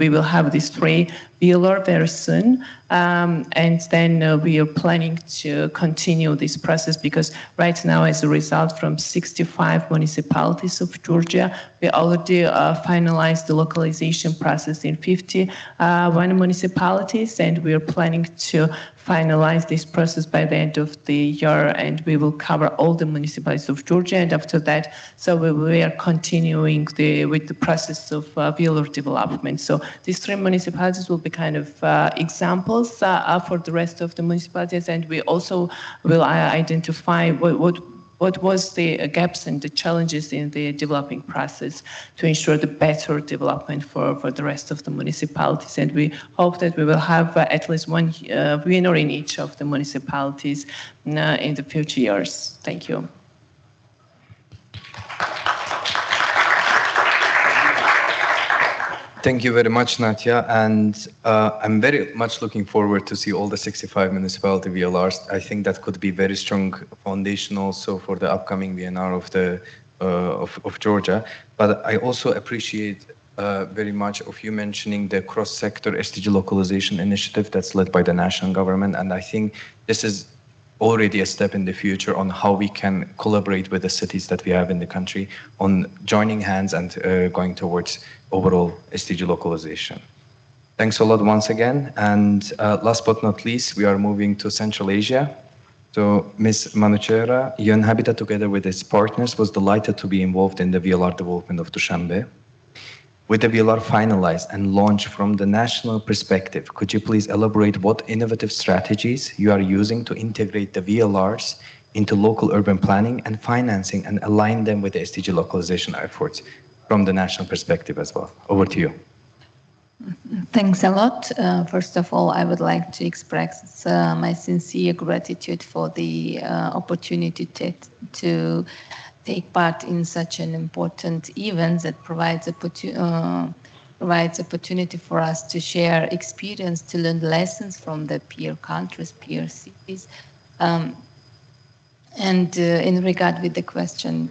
we will have these 3 VLR very soon, and then we are planning to continue this process, because right now, as a result, from 65 municipalities of Georgia, we already finalized the localization process in 51 municipalities, and we are planning to finalize this process by the end of the year, and we will cover all the municipalities of Georgia. And after that, so we are continuing with the process of VLR development. So these 3 municipalities will be kind of examples for the rest of the municipalities, and we also will identify what was the gaps and the challenges in the developing process to ensure the better development for the rest of the municipalities. And we hope that we will have at least 1 winner in each of the municipalities in the future years. Thank you. Thank you very much, Natia, and I'm very much looking forward to see all the 65 municipality VLRs. I think that could be very strong foundation also for the upcoming VNR of Georgia. But I also appreciate very much of you mentioning the cross-sector SDG localization initiative that's led by the national government, and I think this is already a step in the future on how we can collaborate with the cities that we have in the country on joining hands and going towards overall SDG localization. Thanks a lot once again. And last but not least, we are moving to Central Asia. So Ms. Manuchera, UN Habitat, together with its partners, was delighted to be involved in the VLR development of Dushanbe. With the VLR finalized and launched from the national perspective, could you please elaborate what innovative strategies you are using to integrate the VLRs into local urban planning and financing and align them with the SDG localization efforts from the national perspective as well? Over to you. Thanks a lot. First of all, I would like to express my sincere gratitude for the opportunity to take part in such an important event that provides opportunity for us to share experience, to learn lessons from the peer countries, peer cities. And in regard with the question,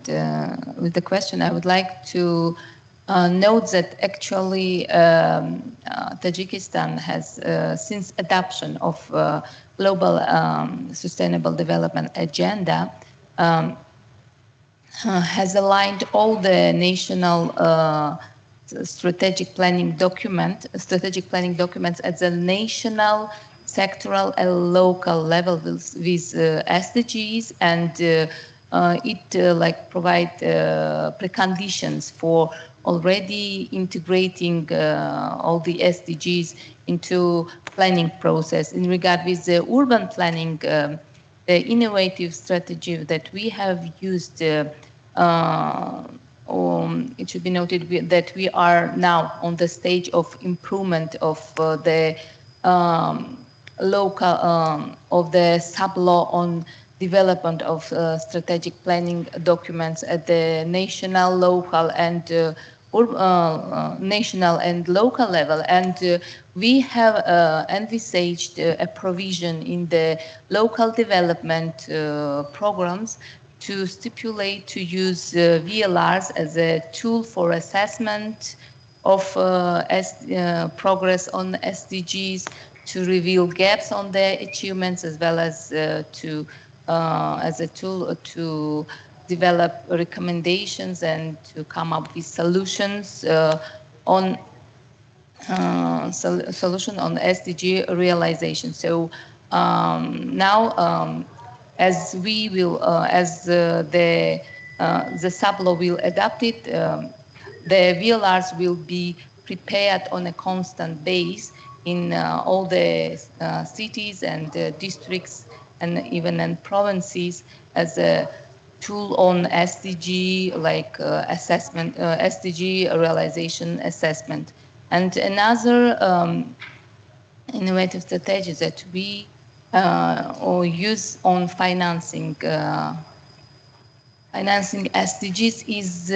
I would like to note that actually Tajikistan has, since adoption of global sustainable development agenda, has aligned all the national strategic planning documents at the national, sectoral, and local level with SDGs, and it provide preconditions for already integrating all the SDGs into planning process. In regard with the urban planning, the innovative strategy that we have used, it should be noted that we are now on the stage of improvement of the local of the sub-law on development of strategic planning documents at the national, local, and local level, and we have envisaged a provision in the local development programs to stipulate to use VLRs as a tool for assessment of progress on SDGs, to reveal gaps on their achievements, as well as as a tool to develop recommendations and to come up with solutions on SDG realization. So now, as we will, as the sub-law will adapt it, the VLRs will be prepared on a constant base in all the cities and districts and even in provinces as a tool on SDG assessment, SDG realization assessment. And another innovative strategy that we use on financing SDGs is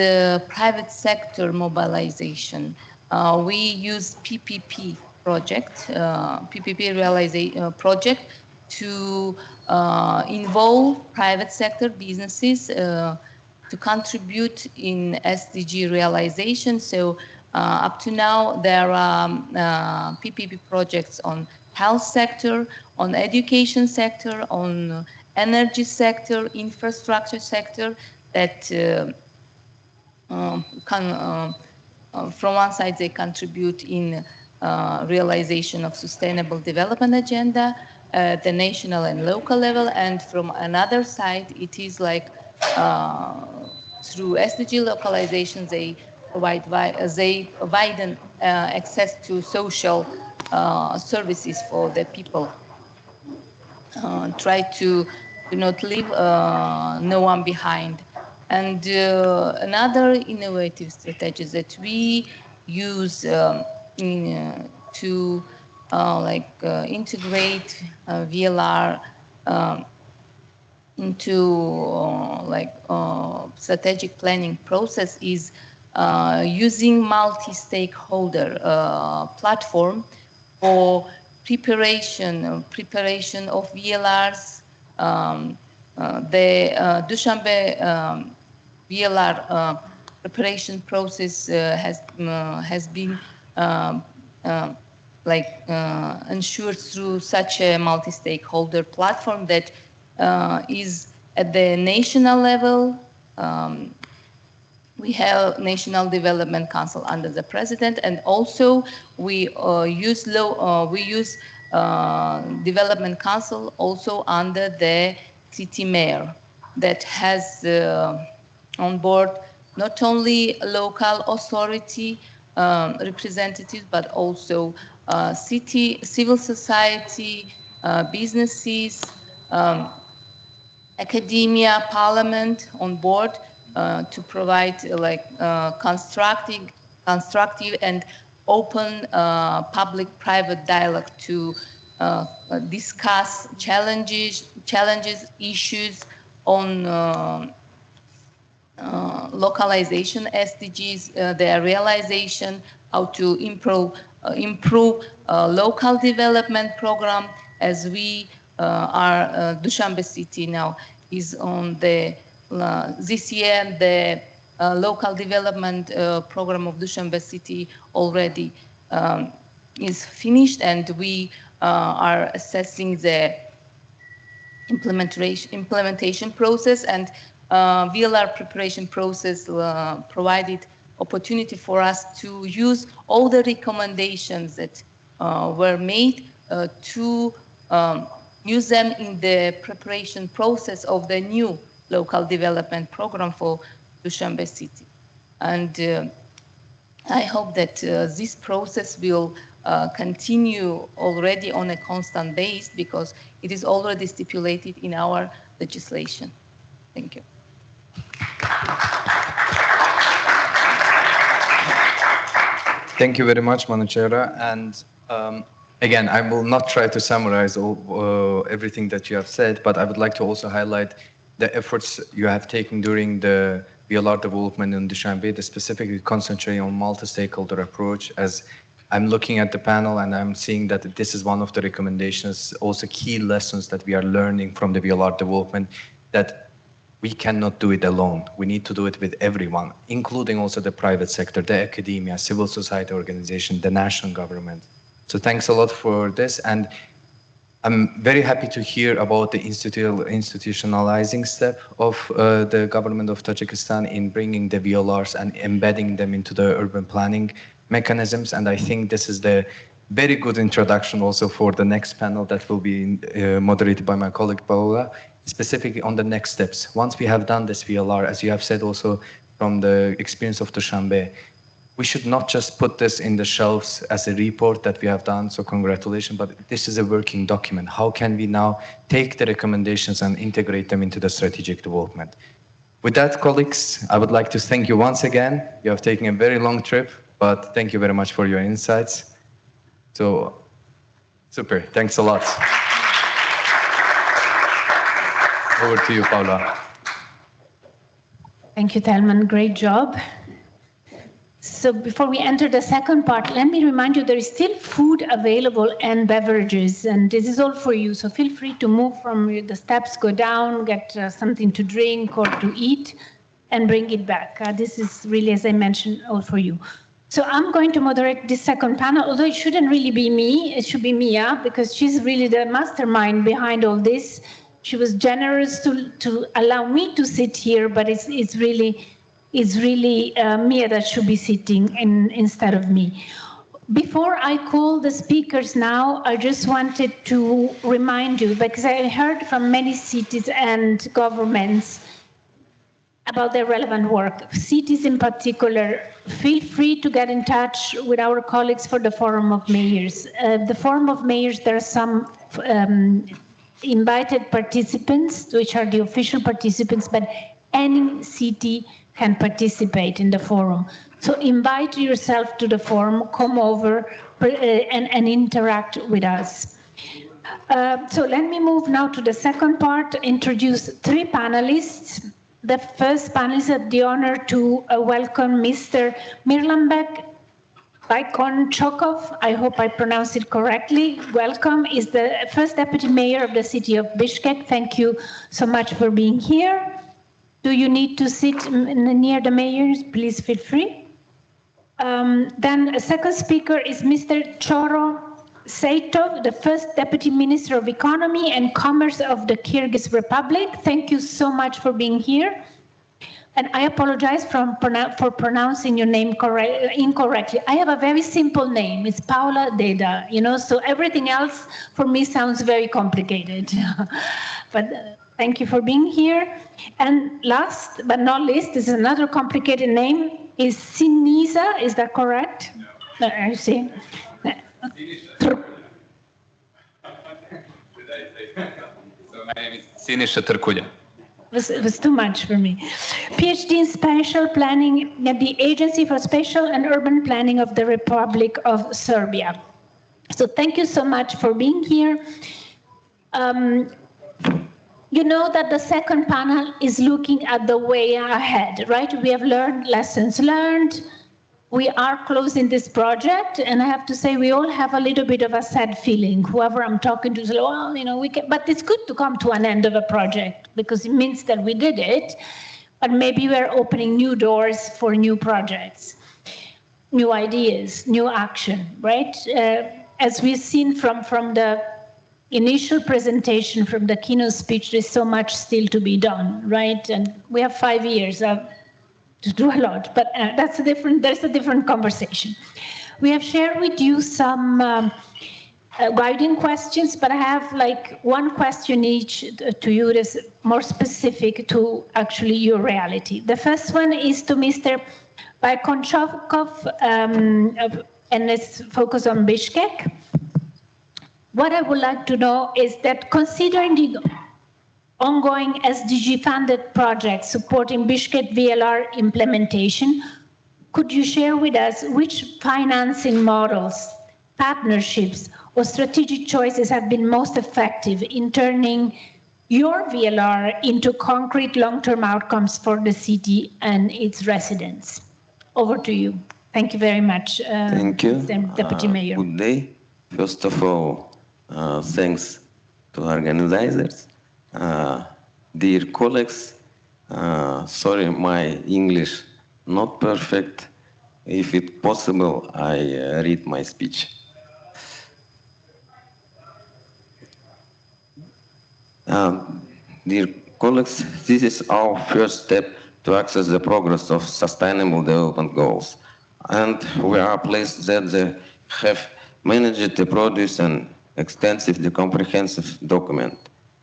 private sector mobilization. We use PPP project, PPP realization project to involve private sector businesses to contribute in SDG realization. So up to now, there are PPP projects on health sector, on education sector, on energy sector, infrastructure sector that from one side they contribute in realization of sustainable development agenda at the national and local level, and from another side it is like through SDG localization they widen access to social services for the people. Try to do not leave no one behind. And another innovative strategy that we use to integrate VLR into strategic planning process is using multi-stakeholder platform for preparation of VLRs. The Dushanbe VLR preparation process has been ensured through such a multi-stakeholder platform that is at the national level. We have National Development Council under the President, and also we use Development Council also under the city mayor that has on board not only local authority representatives, but also civil society, businesses, academia, parliament on board to provide constructive and open public-private dialogue to discuss challenges, issues on localization SDGs, their realization, how to improve local development program, as we are Dushanbe city now is on the this year the local development program of Dushanbe city already is finished, and we are assessing the implementation process, and VLR preparation process provided opportunity for us to use all the recommendations that were made to use them in the preparation process of the new local development program for Dushanbe city. And I hope that this process will continue already on a constant basis, because it is already stipulated in our legislation. Thank you. Thank you very much, Manuchera. And again, I will not try to summarize everything that you have said, but I would like to also highlight the efforts you have taken during the VLR development in Dushanbe, specifically concentrating on multi-stakeholder approach. As I'm looking at the panel and I'm seeing that this is one of the recommendations, also key lessons that we are learning from the VLR development, that we cannot do it alone. We need to do it with everyone, including also the private sector, the academia, civil society organization, the national government. So thanks a lot for this. And I'm very happy to hear about the institutionalizing step of the government of Tajikistan in bringing the VLRs and embedding them into the urban planning mechanisms. And I think this is the very good introduction also for the next panel that will be moderated by my colleague Paola, specifically on the next steps. Once we have done this VLR, as you have said also from the experience of Dushanbe, we should not just put this in the shelves as a report that we have done, so congratulations, but this is a working document. How can we now take the recommendations and integrate them into the strategic development? With that, colleagues, I would like to thank you once again. You have taken a very long trip, but thank you very much for your insights. So, super, thanks a lot. Over to you, Paula. Thank you, Telman, great job. So So before we enter the second part, let me remind you there is still food available and beverages, and this is all for you. So feel free to move from the steps, go down, get something to drink or to eat, and bring it back. This is really, as I mentioned, all for you. So I'm going to moderate this second panel, although it shouldn't really be me, it should be Mia, because she's really the mastermind behind all this. She was generous to allow me to sit here, but it's really Mia that should be sitting instead of me. Before I call the speakers now, I just wanted to remind you, because I heard from many cities and governments about their relevant work. Cities in particular, feel free to get in touch with our colleagues for the Forum of Mayors. The Forum of Mayors, there are some invited participants, which are the official participants, but any city can participate in the forum. So invite yourself to the forum, come over and interact with us. So let me move now to the second part, introduce three panelists. The first panelist had the honor to welcome Mr. Mirlanbek Baykonchokov. I hope I pronounced it correctly. Welcome. Is the first deputy mayor of the city of Bishkek. Thank you so much for being here. Do you need to sit near the mayors? Please feel free. Then a second speaker is Mr. Choro Seitov, the first Deputy Minister of Economy and Commerce of the Kyrgyz Republic. Thank you so much for being here. And I apologize for pronouncing your name incorrectly. I have a very simple name. It's Paula Deda, so everything else for me sounds very complicated. But thank you for being here. And last but not least, this is another complicated name, is Sinisa, is that correct? No, I see. So my name is Sinisha Turkulja. It was too much for me. PhD in Spatial Planning at the Agency for Spatial and Urban Planning of the Republic of Serbia. So thank you so much for being here. You know that the second panel is looking at the way ahead, right? We have learned lessons learned. We are closing this project, and I have to say we all have a little bit of a sad feeling. Whoever I'm talking to says, well, we can, but it's good to come to an end of a project because it means that we did it, but maybe we're opening new doors for new projects, new ideas, new action, right? As we've seen from the initial presentation, from the keynote speech, there's so much still to be done, right? And we have 5 years to do a lot, but that's a different conversation. We have shared with you some guiding questions, but I have like one question each to you that's more specific to actually your reality. The first one is to Mr. Baykonchokov, and let's focus on Bishkek. What I would like to know is that considering the ongoing SDG-funded projects supporting Bishkek VLR implementation, could you share with us which financing models, partnerships, or strategic choices have been most effective in turning your VLR into concrete long-term outcomes for the city and its residents? Over to you. Thank you very much, Thank you. Deputy Mayor. Good day. First of all, thanks to organizers. Dear colleagues, sorry, my English not perfect. If it's possible, I read my speech. Dear colleagues, this is our first step to access the progress of Sustainable Development Goals. And we are pleased that they have managed to produce an extensively comprehensive document.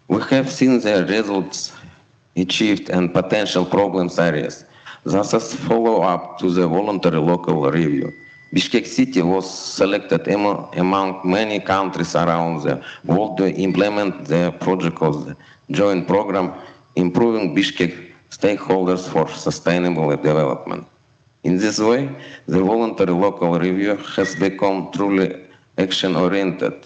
We have seen the results achieved and potential problems areas. Thus, as follow-up to the voluntary local review, Bishkek City was selected among many countries around the world to implement the project of the joint program, Improving Bishkek Stakeholders for Sustainable Development. In this way, the voluntary local review has become truly action-oriented.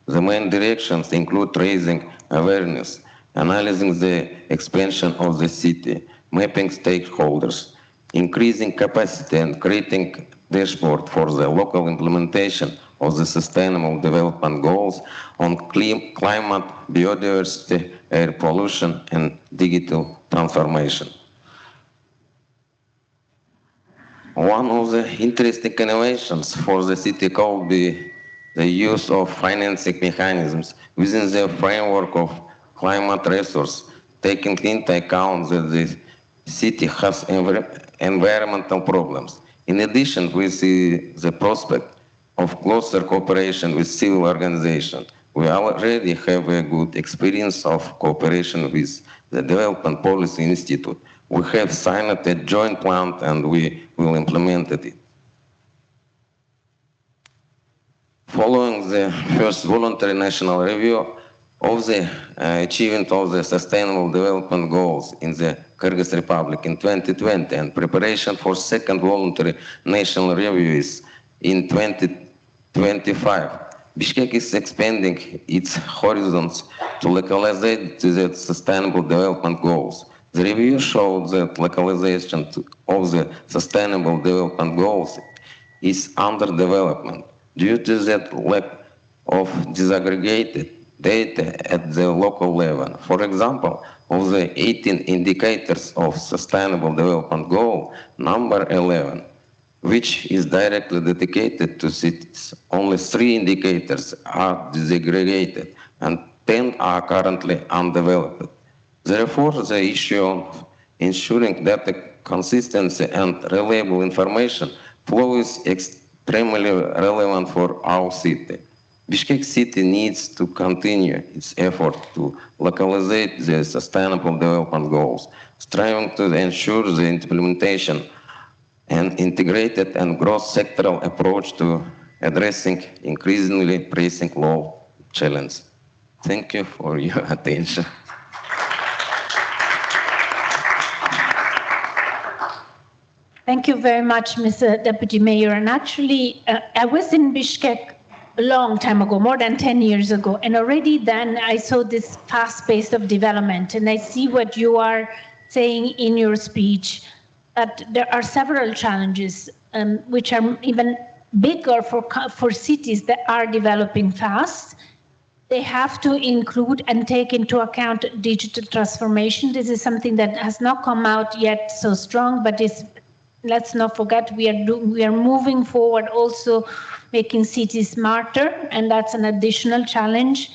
The main directions include raising awareness, analyzing the expansion of the city, mapping stakeholders, increasing capacity and creating dashboard for the local implementation of the Sustainable Development Goals on climate, biodiversity, air pollution, and digital transformation. One of the interesting innovations for the city could be the use of financing mechanisms within the framework of climate resource, taking into account that the city has environmental problems. In addition, we see the prospect of closer cooperation with civil organizations. We already have a good experience of cooperation with the Development Policy Institute. We have signed a joint plan and we will implement it. Following the first voluntary national review of the achievement of the Sustainable Development Goals in the Kyrgyz Republic in 2020 and preparation for second voluntary national reviews in 2025, Bishkek is expanding its horizons to localize the Sustainable Development Goals. The review showed that localization of the Sustainable Development Goals is under development due to that lack of disaggregated data at the local level. For example, of the 18 indicators of Sustainable Development Goal, number 11, which is directly dedicated to cities, only 3 indicators are disaggregated and 10 are currently undeveloped. Therefore, the issue of ensuring data consistency and reliable information flow is extremely relevant for our city. Bishkek city needs to continue its effort to localize the Sustainable Development Goals, striving to ensure the implementation and integrated and cross-sectoral approach to addressing increasingly pressing law challenges. Thank you for your attention. Thank you very much, Mr. Deputy Mayor. And actually, I was in Bishkek a long time ago, more than 10 years ago, and already then I saw this fast pace of development. And I see what you are saying in your speech, that there are several challenges which are even bigger for cities that are developing fast. They have to include and take into account digital transformation. This is something that has not come out yet so strong, but let's not forget we are moving forward also making cities smarter, and that's an additional challenge.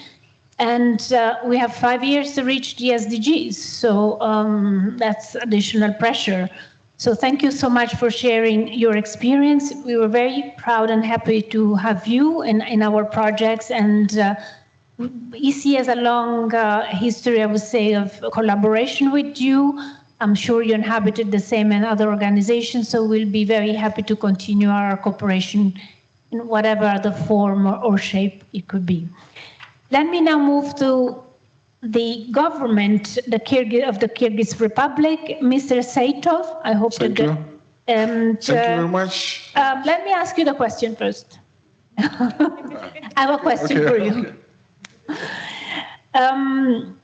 And we have 5 years to reach the SDGs, so that's additional pressure. So thank you so much for sharing your experience. We were very proud and happy to have you in our projects, and EC has a long history, I would say, of collaboration with you. I'm sure you inhabited the same in other organizations, so we'll be very happy to continue our cooperation in whatever the form or shape it could be. Let me now move to the government of the Kyrgyz Republic, Mr. Saitov. I hope Thank you. Thank you very much. Let me ask you the question first. I have a question for you.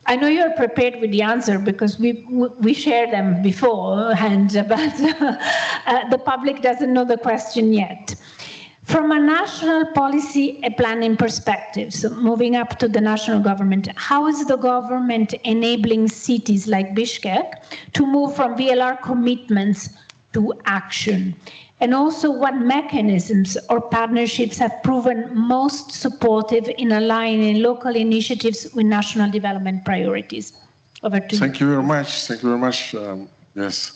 I know you're prepared with the answer because we shared them beforehand, but the public doesn't know the question yet. From a national policy planning perspective, so moving up to the national government, how is the government enabling cities like Bishkek to move from VLR commitments to action? And also, what mechanisms or partnerships have proven most supportive in aligning local initiatives with national development priorities? Over to you. Thank you very much. Thank you very much. Yes.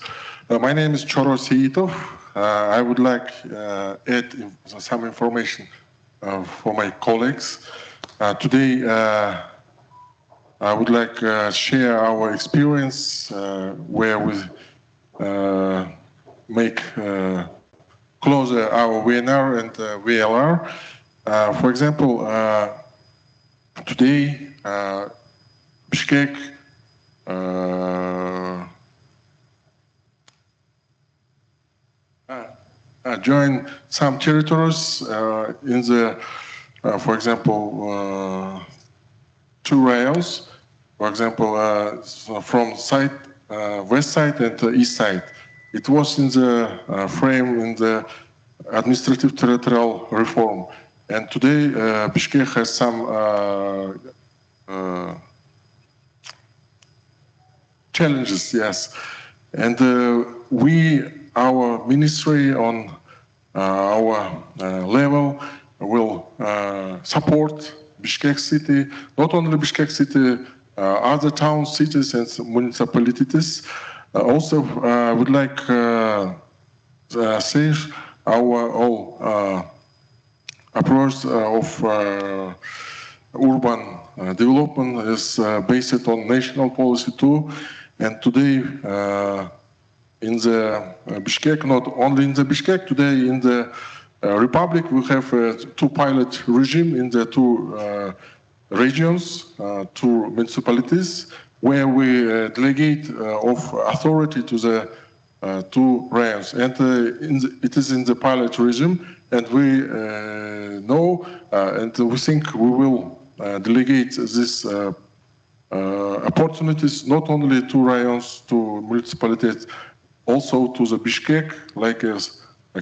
My name is Choro Seitov. I would like add some information for my colleagues. Today, I would like share our experience where we make closer our VNR and VLR. For example, today, Bishkek join some territories in the, for example, 2 rails. For example, from side, west side and east side. It was in the frame in the administrative territorial reform. And today, Bishkek has some challenges, yes. And our ministry on our level will support Bishkek city, not only Bishkek city, other towns, cities and municipalities. Also, I would like say our all approach of urban development is based on national policy too. And today, in the Bishkek, not only in the Bishkek, today in the Republic, we have two pilot regime in the two regions, two municipalities, where we delegate of authority to the two raions. And it is in the pilot regime, and we know and we think we will delegate this opportunities not only to raions, to municipalities, also to the Bishkek, like a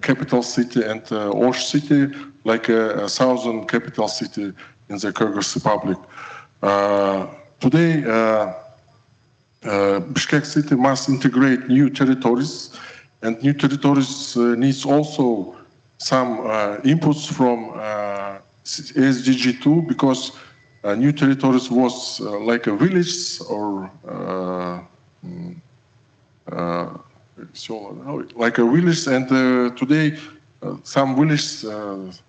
capital city, and Osh city, like a southern capital city in the Kyrgyz Republic. Today, Bishkek city must integrate new territories, and new territories needs also some inputs from SDG 2, because new territories was like a village or like a village, and today some villages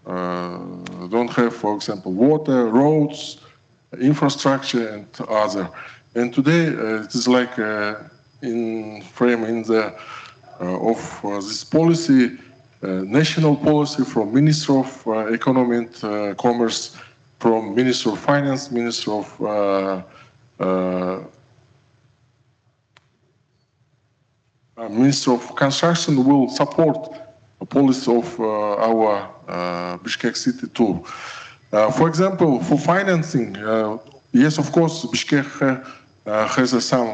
don't have, for example, water, roads, infrastructure, and other. And today it is like in frame in the of this policy, national policy from Minister of Economy and Commerce, from Minister of Finance, Minister of Minister of Construction will support the policy of our Bishkek city too. For example, for financing, yes, of course, Bishkek has some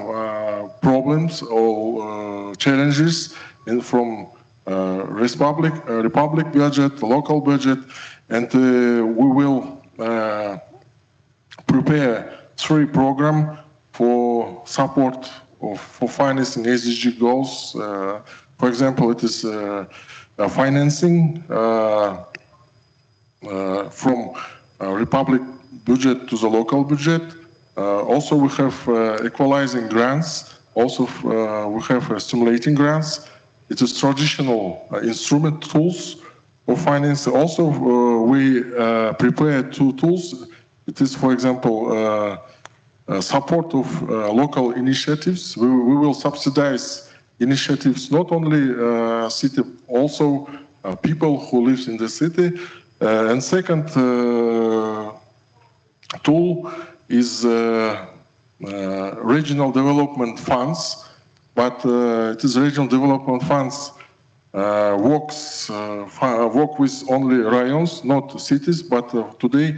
problems or challenges from Republic budget, local budget, and we will prepare 3 programs for support for financing SDG goals. For example, it is financing from Republic budget to the local budget. Also, we have equalizing grants. Also, we have stimulating grants. It is traditional instrument tools for finance. Also, we prepare 2 tools. It is, for example, support of local initiatives. We will subsidize initiatives, not only city, also people who live in the city. And second tool is regional development funds, but it is regional development funds work with only raions, not cities. But today,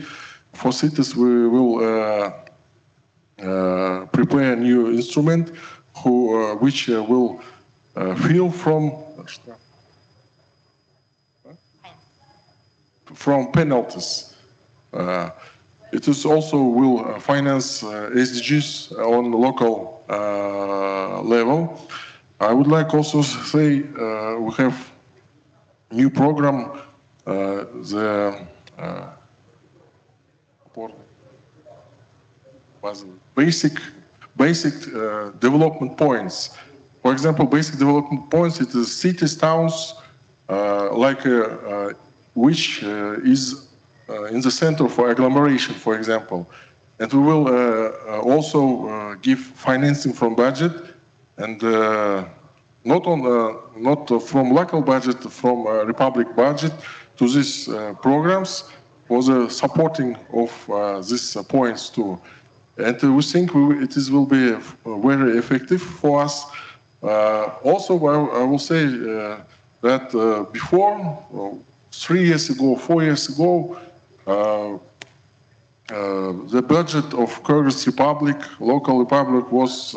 for cities, we will prepare a new instrument which will feel from penalties. It is also will finance SDGs on the local level. I would like also to say we have new program, the basic development points. For example, basic development points, it is cities, towns, like which is in the center for agglomeration, for example. And we will also give financing from budget, and not from local budget, from Republic budget to these programs for the supporting of these points too. And we think it will be very effective for us. Also, I will say that before, 3 years ago, 4 years ago, the budget of Kyrgyz Republic, local republic, was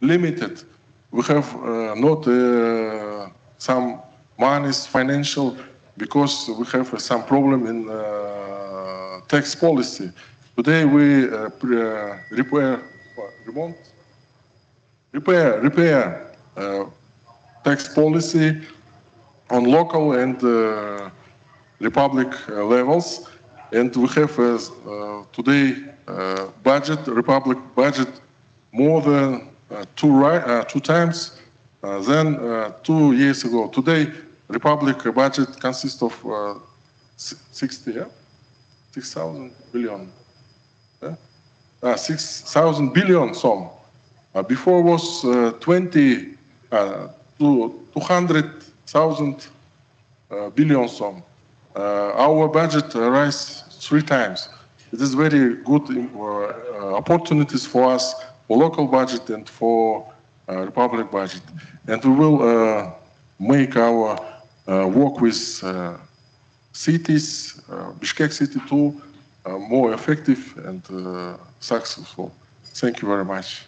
limited. We have not some monies, financial, because we have some problem in tax policy. Today we repair tax policy on local and republic levels, and we have today republic budget more than two times than 2 years ago. Today, republic budget consists of 6,000 billion. 6,000 billion sum. Before was 200,000 billion sum. Our budget rise 3 times. It is very good opportunities for us for local budget and for republic budget. And we will make our work with cities, Bishkek city too, more effective and successful. Thank you very much.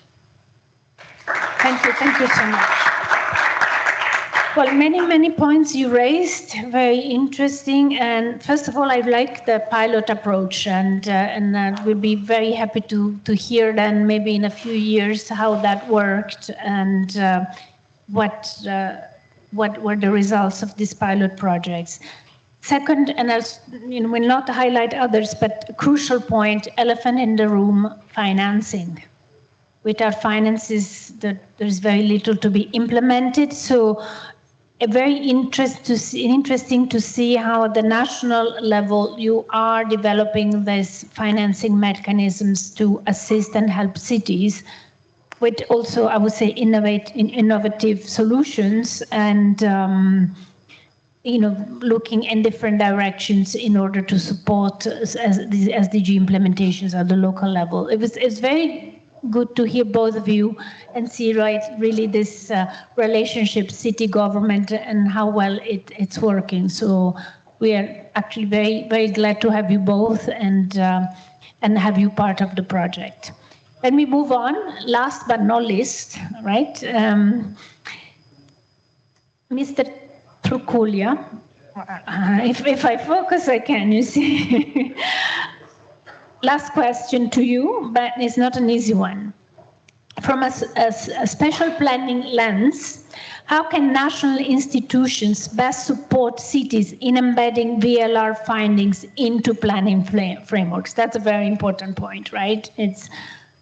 Thank you so much. Well, many points you raised, very interesting. And first of all, I like the pilot approach, and we'll be very happy to hear then maybe in a few years how that worked and what were the results of these pilot projects. Second, and we'll not highlight others, but a crucial point, elephant in the room, financing. Without finances, there's very little to be implemented. So very interesting to see how at the national level you are developing these financing mechanisms to assist and help cities with also, I would say, innovative solutions and looking in different directions in order to support these SDG implementations at the local level. It's very good to hear both of you and see really this relationship city government and how well it's working. So we are actually very glad to have you both and have you part of the project. Let me move on. Last but not least, right? Mr. Trukulia. If I focus, I can, you see. Last question to you, but it's not an easy one. From a special planning lens, how can national institutions best support cities in embedding VLR findings into planning frameworks? That's a very important point, right?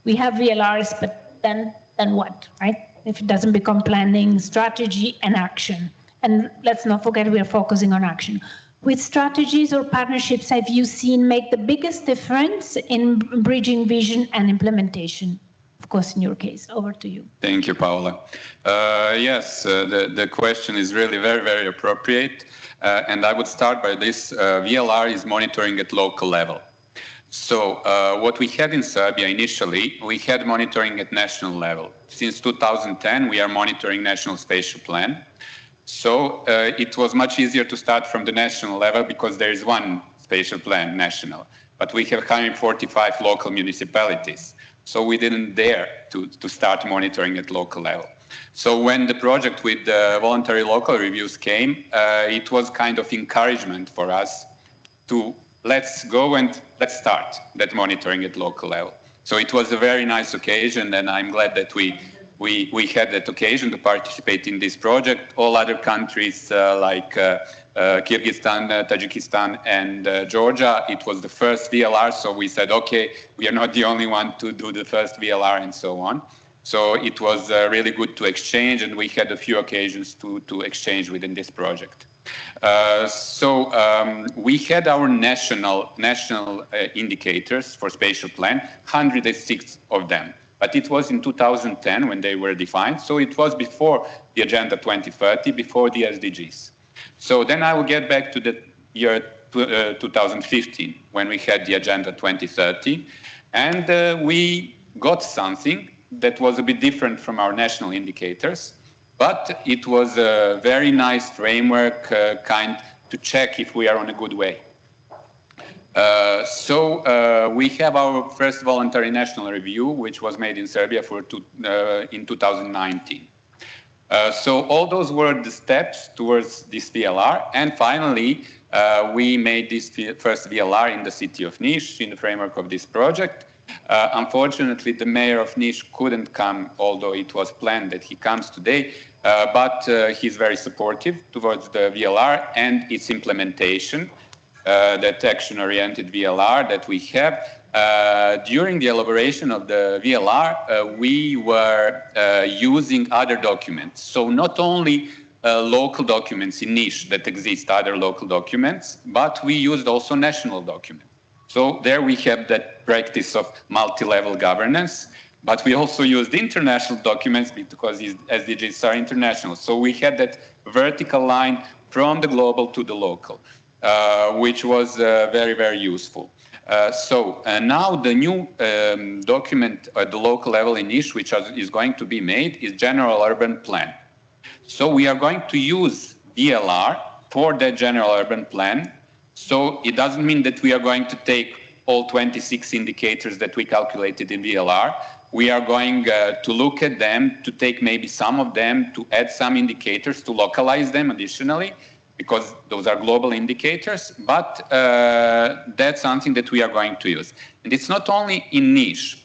We have VLRs, but then what, right? If it doesn't become planning, strategy, and action. And let's not forget we are focusing on action. Which strategies or partnerships have you seen make the biggest difference in bridging vision and implementation? Of course, in your case, over to you. Thank you, Paula. Yes, the question is really very appropriate. And I would start by this. VLR is monitoring at local level. So what we had in Serbia initially, we had monitoring at national level. Since 2010, we are monitoring National Spatial Plan. So it was much easier to start from the national level because there is one spatial plan, national. But we have 145 local municipalities. So we didn't dare to start monitoring at local level. So when the project with the voluntary local reviews came, it was kind of encouragement for us to let's go and let's start that monitoring at local level. So it was a very nice occasion, and I'm glad that we had that occasion to participate in this project. All other countries like Kyrgyzstan, Tajikistan, and Georgia, it was the first VLR, so we said, okay, we are not the only one to do the first VLR and so on. So it was really good to exchange, and we had a few occasions to exchange within this project. We had our national indicators for spatial plan, 106 of them. But it was in 2010 when they were defined, so it was before the Agenda 2030, before the SDGs. So then I will get back to the year 2015, when we had the Agenda 2030, and we got something that was a bit different from our national indicators, but it was a very nice framework kind to check if we are on a good way. We have our first voluntary national review, which was made in Serbia in 2019. So all those were the steps towards this VLR. And finally, we made this first VLR in the city of Niš in the framework of this project. Unfortunately, the mayor of Niš couldn't come, although it was planned that he comes today. But he's very supportive towards the VLR and its implementation, that action-oriented VLR that we have. During the elaboration of the VLR, we were using other documents. So not only local documents in Niš that exist, other local documents, but we used also national documents. So there we have that practice of multi-level governance, but we also used international documents because SDGs are international. So we had that vertical line from the global to the local, which was very, very useful. So now the new document at the local level in Niš, which is going to be made, is General Urban Plan. So we are going to use VLR for that General Urban Plan. So it doesn't mean that we are going to take all 26 indicators that we calculated in VLR. We are going to look at them, to take maybe some of them, to add some indicators, to localize them additionally, because those are global indicators, but that's something that we are going to use. And it's not only in Niš.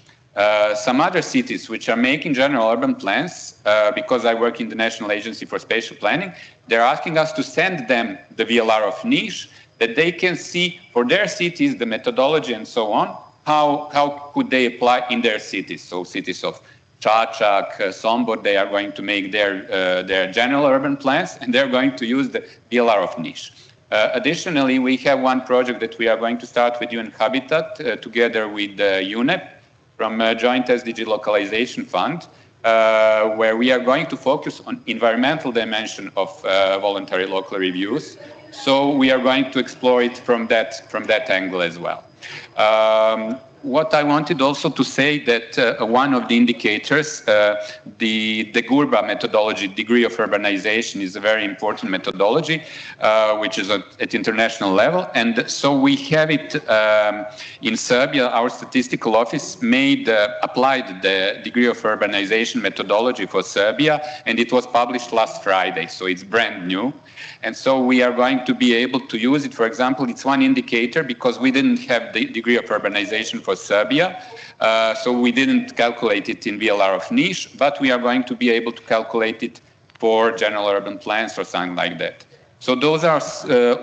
Some other cities which are making general urban plans, because I work in the National Agency for Spatial Planning, they're asking us to send them the VLR of Niš, that they can see for their cities the methodology and so on, how could they apply in their cities. So cities of Čačak, Sombor, they are going to make their general urban plans, and they're going to use the VLR of Niš. Additionally, we have one project that we are going to start with UN Habitat together with UNEP from Joint SDG Localization Fund, where we are going to focus on environmental dimension of voluntary local reviews. So we are going to explore it from that angle as well. What I wanted also to say that one of the indicators, the GURBA methodology, degree of urbanization, is a very important methodology, which is at international level. And so we have it in Serbia. Our statistical office applied the degree of urbanization methodology for Serbia, and it was published last Friday. So it's brand new. And so we are going to be able to use it. For example, it's one indicator because we didn't have the degree of urbanization for Serbia. So we didn't calculate it in VLR of Niš, but we are going to be able to calculate it for general urban plans or something like that. So those are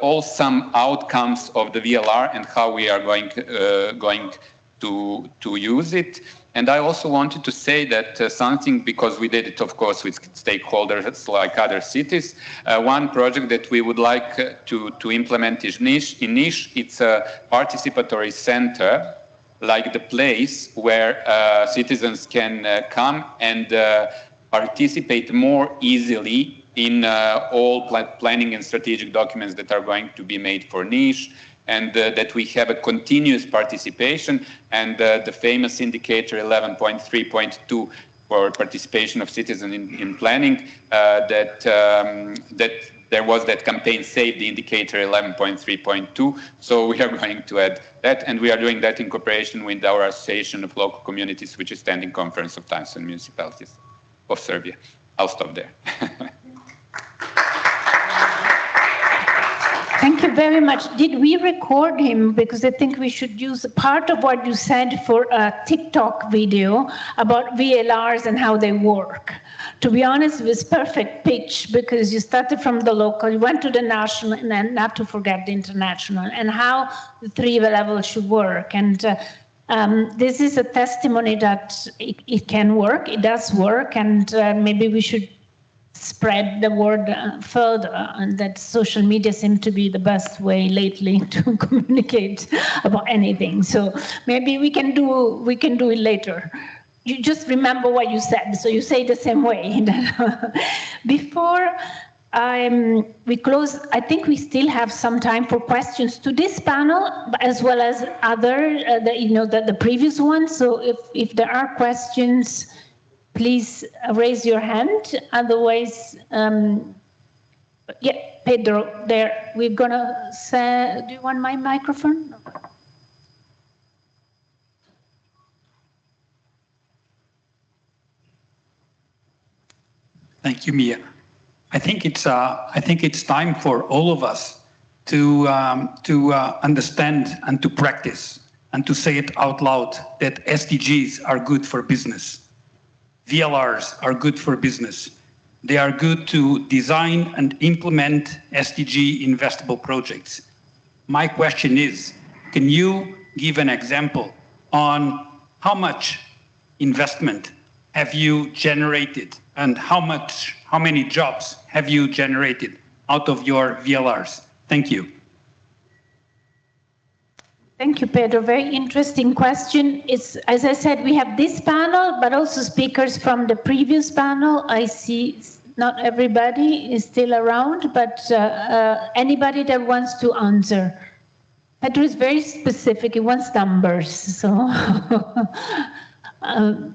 all some outcomes of the VLR and how we are going to use it. And I also wanted to say that something, because we did it, of course, with stakeholders like other cities, one project that we would like to implement is in Niš. It's a participatory center, like the place where citizens can come and participate more easily in all planning and strategic documents that are going to be made for Niš, and that we have a continuous participation, and the famous indicator 11.3.2 for participation of citizens in planning, that there was that campaign Save the Indicator 11.3.2, so we are going to add that, and we are doing that in cooperation with our Association of Local Communities, which is Standing Conference of Towns and Municipalities of Serbia. I'll stop there. Thank you very much. Did we record him? Because I think we should use a part of what you said for a TikTok video about VLRs and how they work. To be honest, it was perfect pitch because you started from the local, you went to the national, and then not to forget the international, and how the three levels should work. And this is a testimony that it can work, it does work, and maybe we should spread the word further, and that social media seems to be the best way lately to communicate about anything. So maybe we can do it later. You just remember what you said, so you say the same way. Before we close, I think we still have some time for questions to this panel, as well as other, the previous one. So if there are questions, please raise your hand. Otherwise, yeah, Pedro, there. We're gonna say, do you want my microphone? Thank you, Mia. I think it's time for all of us to understand and to practice and to say it out loud that SDGs are good for business. VLRs are good for business. They are good to design and implement SDG investable projects. My question is, can you give an example on how much investment have you generated and how many jobs have you generated out of your VLRs? Thank you. Thank you, Pedro. Very interesting question. It's, as I said, we have this panel, but also speakers from the previous panel. I see not everybody is still around, but anybody that wants to answer. Pedro is very specific. He wants numbers. So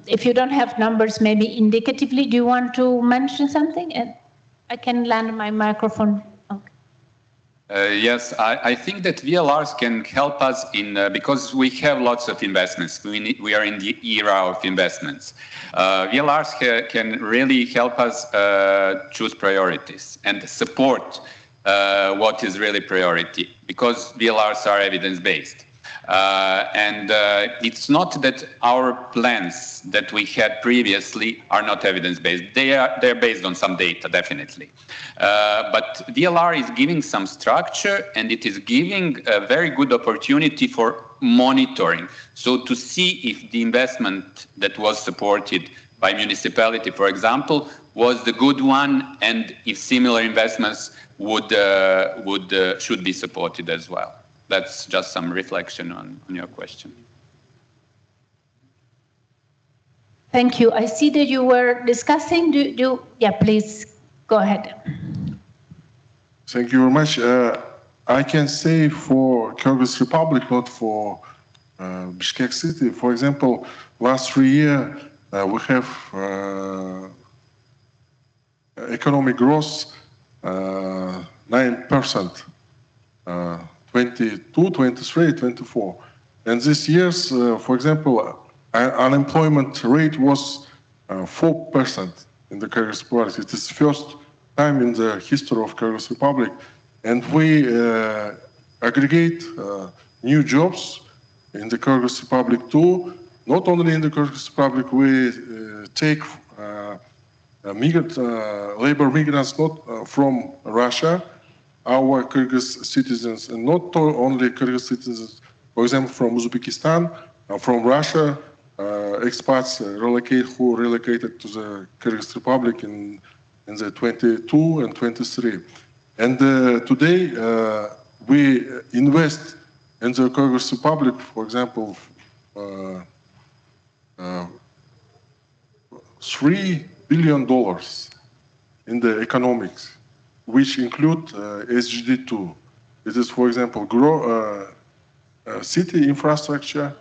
if you don't have numbers, maybe indicatively, do you want to mention something? And I can land my microphone. Yes, I think that VLRs can help us in because we have lots of investments. We are in the era of investments. VLRs can really help us choose priorities and support what is really priority, because VLRs are evidence-based. And it's not that our plans that we had previously are not evidence-based. They're based on some data, definitely. But VLR is giving some structure, and it is giving a very good opportunity for monitoring. So to see if the investment that was supported by municipality, for example, was the good one, and if similar investments should be supported as well. That's just some reflection on your question. Thank you. I see that you were discussing. Yeah, please go ahead. Thank you very much. I can say for Kyrgyz Republic, not for Bishkek City. For example, last 3 years we have economic growth 9%. 22, 23, 24. And this year's, for example, unemployment rate was 4% in the Kyrgyz Republic. It is the first time in the history of Kyrgyz Republic. And we aggregate new jobs in the Kyrgyz Republic too. Not only in the Kyrgyz Republic, we take labor migrants not from Russia, our Kyrgyz citizens, and not only Kyrgyz citizens, for example, from Uzbekistan, from Russia, expats who relocated to the Kyrgyz Republic in the 22 and 23. And today we invest in the Kyrgyz Republic, for example, $3 billion in the economics, which include SDG2. It is, for example, city infrastructure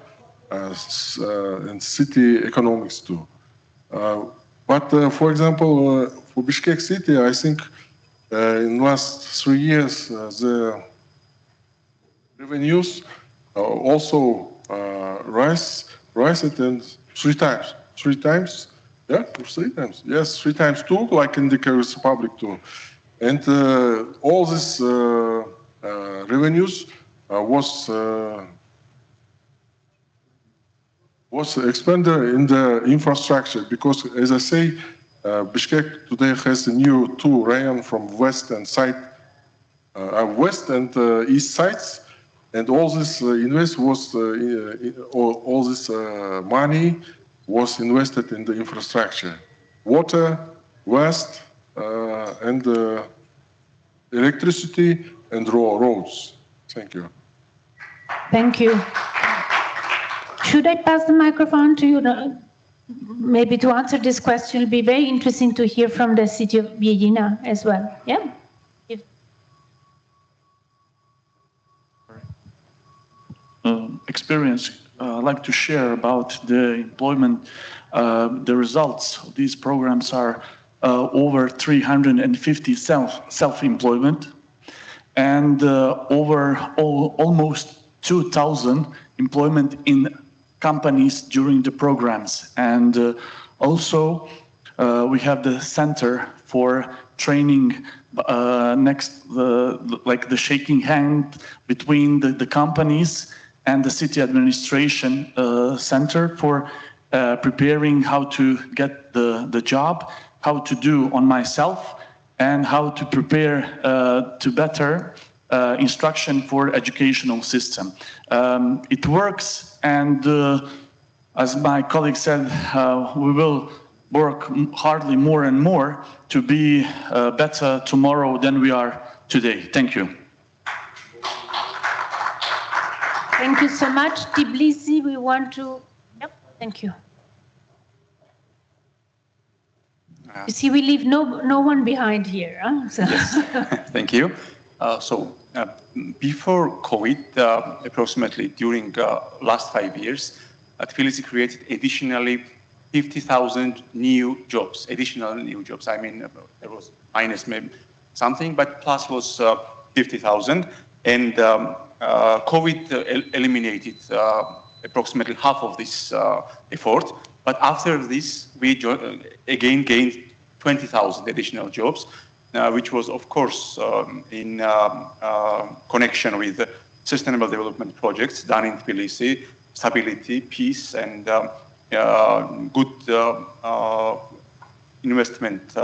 and city economics too. But for example, for Bishkek City, I think in the last 3 years, the revenues also rise and 3 times. 3 times? Yeah, 3 times. Yes, 3 times too, like in the Kyrgyz Republic too. And all these revenues was expended in the infrastructure because, as I say, Bishkek today has a new 2 rayons from west and east sides, and all this all this money was invested in the infrastructure, water, west, and electricity and roads. Thank you. Thank you. Should I pass the microphone to you? Maybe to answer this question, it'll be very interesting to hear from the city of Bijeljina as well. Yeah. Experience I'd like to share about the employment. The results of these programs are over 350 self-employment and almost 2,000 employment in companies during the programs. And also we have the Center for Training like the shaking hand between the companies and the city administration center for preparing how to get the job, how to do on myself, and how to prepare to better instruction for educational system. It works, and as my colleague said, we will work hardly more and more to be better tomorrow than we are today. Thank you. Thank you so much. Tbilisi, we want to... Yep, thank you. You see, we leave no one behind here. Huh? So. Yes, thank you. Before COVID, approximately during last 5 years, Tbilisi created additionally 50,000 new jobs, additional new jobs. I mean, there was minus maybe something, but plus was 50,000. And COVID eliminated approximately half of this effort. But after this, we again gained 20,000 additional jobs, which was, of course, in connection with sustainable development projects done in Tbilisi, stability, peace, and good investment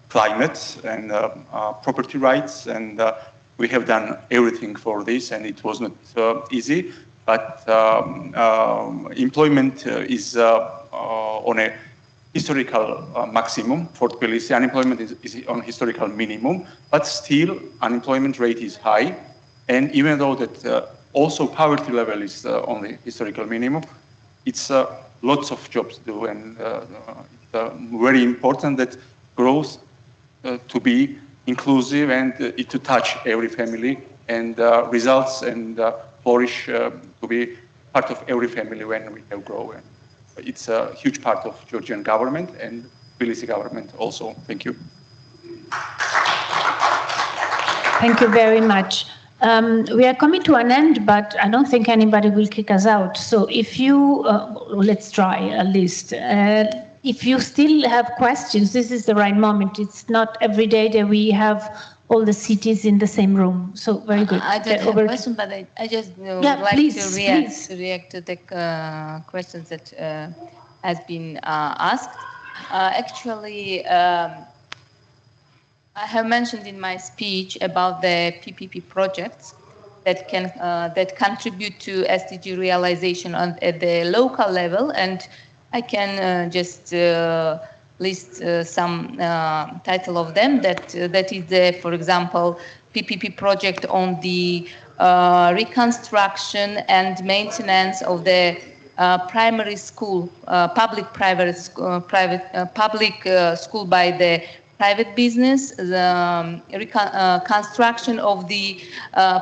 climate and property rights. And we have done everything for this, and it was not easy. But employment is on a historical maximum for Tbilisi. Unemployment is on historical minimum, but still unemployment rate is high. And even though that also poverty level is on the historical minimum, it's lots of jobs to do, and it's very important that growth to be inclusive and to touch every family, and results and flourish to be part of every family when we have grown. It's a huge part of Georgian government and Tbilisi government also. Thank you. Thank you very much. We are coming to an end, but I don't think anybody will kick us out. So if you, let's try at least. If you still have questions, this is the right moment. It's not every day that we have all the cities in the same room. So very good. I don't have a question, but I just would like to react to the questions that has been asked. Actually, I have mentioned in my speech about the PPP projects that can that contribute to SDG realization at the local level, and I can just list some title of them. That is the, for example, PPP project on the reconstruction and maintenance of the primary school, public school by the private business, the construction of the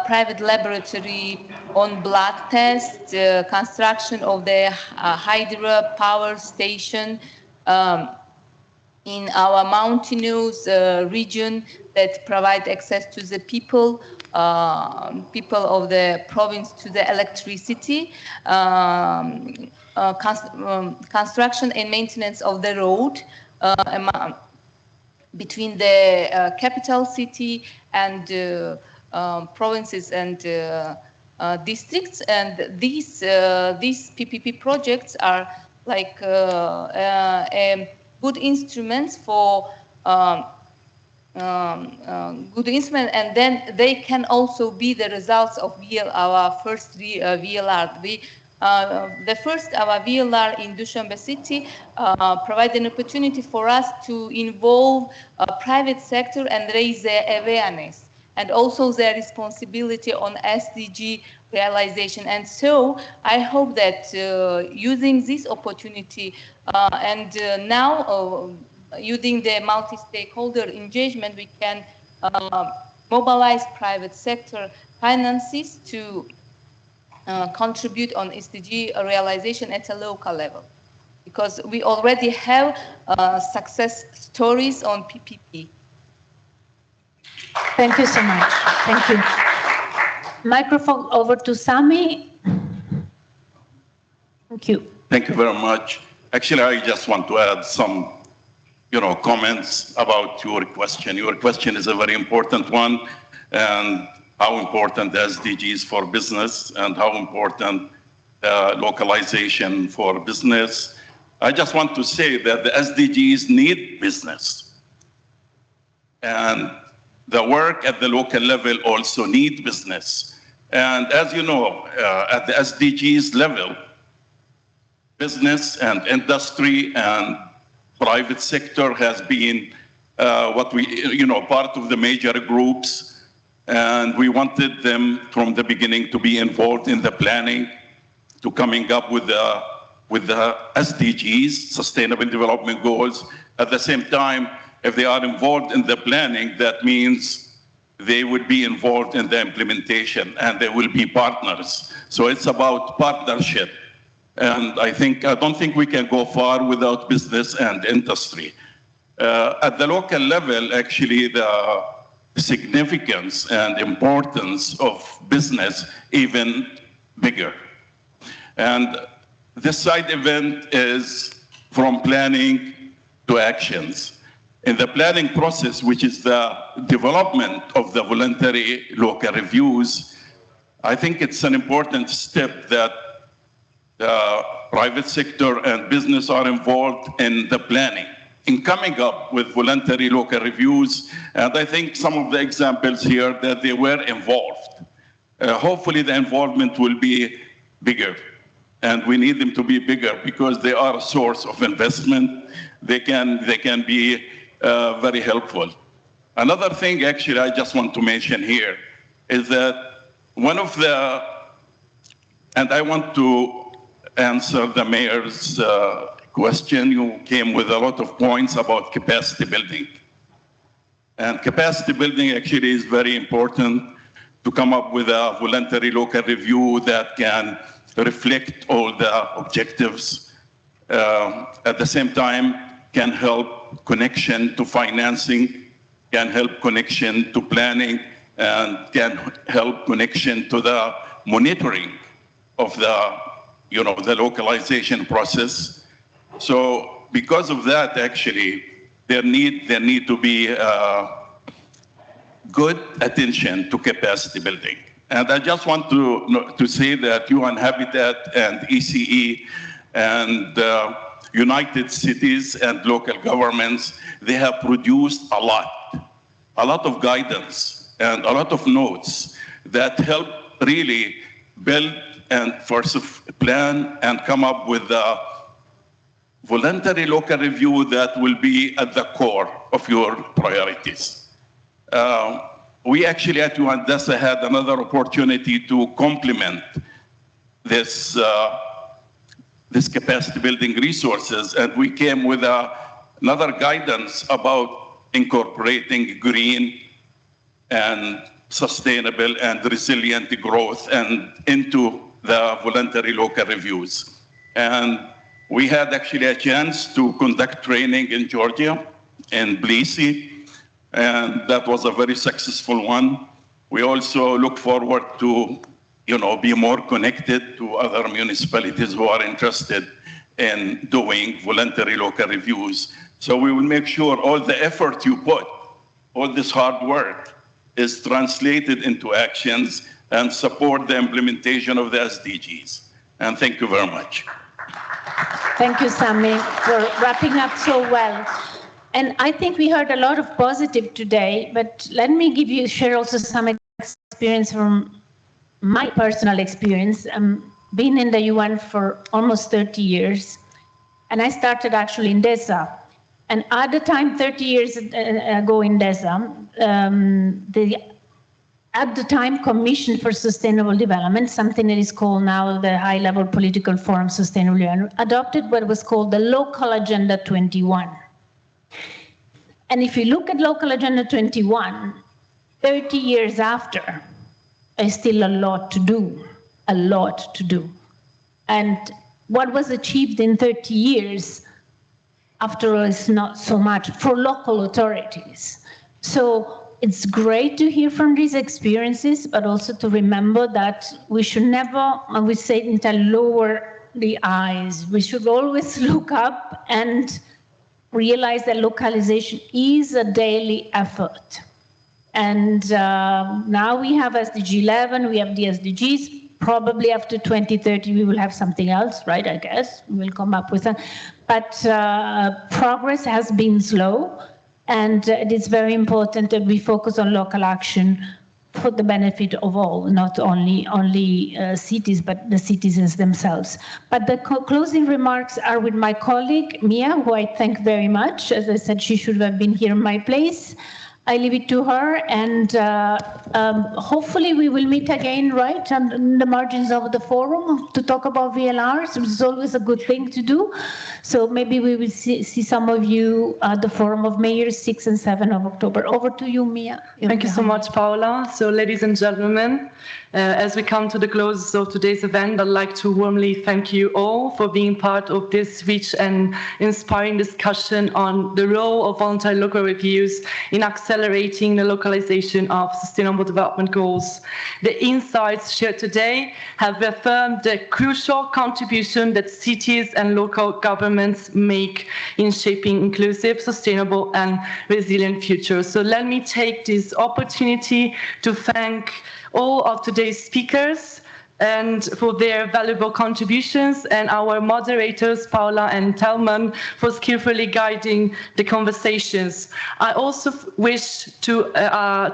private laboratory on blood tests, construction of the hydro power station in our mountainous region that provide access to the people of the province to the electricity, construction and maintenance of the road between the capital city and provinces and districts. And these PPP projects are like good instruments for good instrument, and then they can also be the results of our first VLR. The first, our VLR in Dushanbe city, provide an opportunity for us to involve private sector and raise their awareness, and also their responsibility on SDG realization. And so I hope that using this opportunity and now using the multi-stakeholder engagement, we can mobilize private sector finances to contribute on SDG realization at a local level, because we already have success stories on PPP. Thank you so much. Thank you. Microphone over to Sami. Thank you. Thank you very much. Actually, I just want to add some comments about your question. Your question is a very important one, and how important the SDGs for business and how important localization for business. I just want to say that the SDGs need business. And the work at the local level also need business. And as you know, at the SDGs level, business and industry and private sector has been part of the major groups, and we wanted them from the beginning to be involved in the planning, to coming up with the SDGs, Sustainable Development Goals. At the same time, if they are involved in the planning, that means they would be involved in the implementation and they will be partners. So it's about partnership. And I don't think we can go far without business and industry. At the local level, actually, the significance and importance of business even bigger. And this side event is from planning to actions. In the planning process, which is the development of the voluntary local reviews, I think it's an important step that the private sector and business are involved in the planning, in coming up with voluntary local reviews. And I think some of the examples here that they were involved. Hopefully the involvement will be bigger. And we need them to be bigger because they are a source of investment. They can be very helpful. Another thing, actually, I just want to mention here is that and I want to answer the mayor's question. You came with a lot of points about capacity building. And capacity building actually is very important to come up with a voluntary local review that can reflect all the objectives. At the same time, can help connection to financing, can help connection to planning, and can help connection to the monitoring of the localization process. So because of that, actually, there need to be good attention to capacity building. And I just want to say that UN Habitat and ECE and United Cities and local governments, they have produced a lot of guidance and a lot of notes that help really build and first plan and come up with a voluntary local review that will be at the core of your priorities. We actually at UNDESA had another opportunity to complement this capacity building resources, and we came with another guidance about incorporating green and sustainable and resilient growth and into the voluntary local reviews. And we had actually a chance to conduct training in Georgia, in Tbilisi, and that was a very successful one. We also look forward to be more connected to other municipalities who are interested in doing voluntary local reviews. So we will make sure all the effort you put, all this hard work, is translated into actions and support the implementation of the SDGs. And thank you very much. Thank you, Sami, for wrapping up so well. And I think we heard a lot of positive today, but let me share also some experience from my personal experience. Been in the UN for almost 30 years, and I started actually in DESA. And at the time, 30 years ago in DESA, at the time Commission for Sustainable Development, something that is called now the High Level Political Forum Sustainable Development, adopted what was called the Local Agenda 21. And if you look at Local Agenda 21, 30 years after, there's still a lot to do, a lot to do. And what was achieved in 30 years, after all, is not so much for local authorities. So it's great to hear from these experiences, but also to remember that we should never, and we say it, lower the eyes. We should always look up and realize that localization is a daily effort. And now we have SDG 11, we have the SDGs. Probably after 2030, we will have something else, right? I guess we'll come up with that. But progress has been slow, and it is very important that we focus on local action for the benefit of all, not only cities, but the citizens themselves. But the closing remarks are with my colleague, Mia, who I thank very much. As I said, she should have been here in my place. I leave it to her, and hopefully we will meet again, right, on the margins of the forum to talk about VLRs, which is always a good thing to do. So maybe we will see some of you at the Forum of Mayors, 6 and 7 of October. Over to you, Mia. Thank you so much, Paula. So ladies and gentlemen, as we come to the close of today's event, I'd like to warmly thank you all for being part of this rich and inspiring discussion on the role of voluntary local reviews in accelerating the localization of Sustainable Development Goals. The insights shared today have affirmed the crucial contribution that cities and local governments make in shaping inclusive, sustainable, and resilient futures. So let me take this opportunity to thank all of today's speakers and for their valuable contributions, and our moderators, Paula and Telman, for skillfully guiding the conversations. I also wish to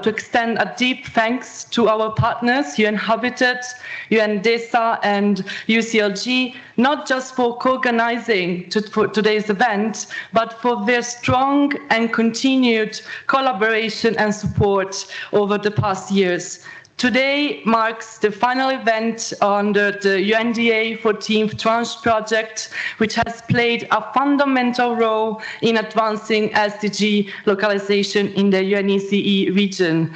extend a deep thanks to our partners, UN Habitat, UN DESA, and UCLG, not just for co-organizing for today's event, but for their strong and continued collaboration and support over the past years. Today marks the final event under the UNDA 14th Tranche project, which has played a fundamental role in advancing SDG localization in the UNECE region.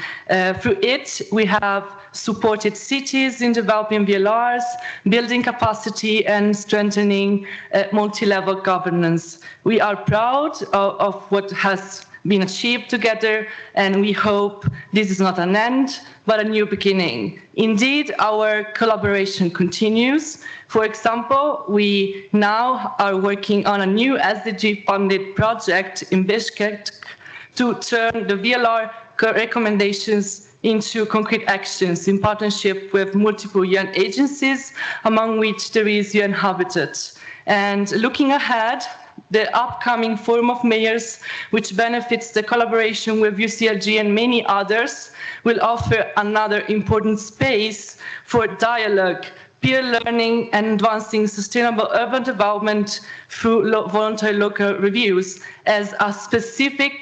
Through it, we have supported cities in developing VLRs, building capacity, and strengthening multi-level governance. We are proud of what has been achieved together, and we hope this is not an end, but a new beginning. Indeed, our collaboration continues. For example, we now are working on a new SDG-funded project in Bishkek to turn the VLR recommendations into concrete actions in partnership with multiple UN agencies, among which there is UN Habitat. And looking ahead, the upcoming Forum of Mayors, which benefits the collaboration with UCLG and many others, will offer another important space for dialogue, peer learning, and advancing sustainable urban development through voluntary local reviews, as a specific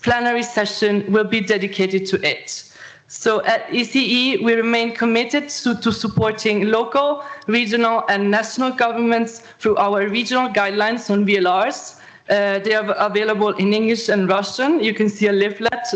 plenary session will be dedicated to it. So at ECE, we remain committed to supporting local, regional, and national governments through our regional guidelines on VLRs. They are available in English and Russian. You can see a leaflet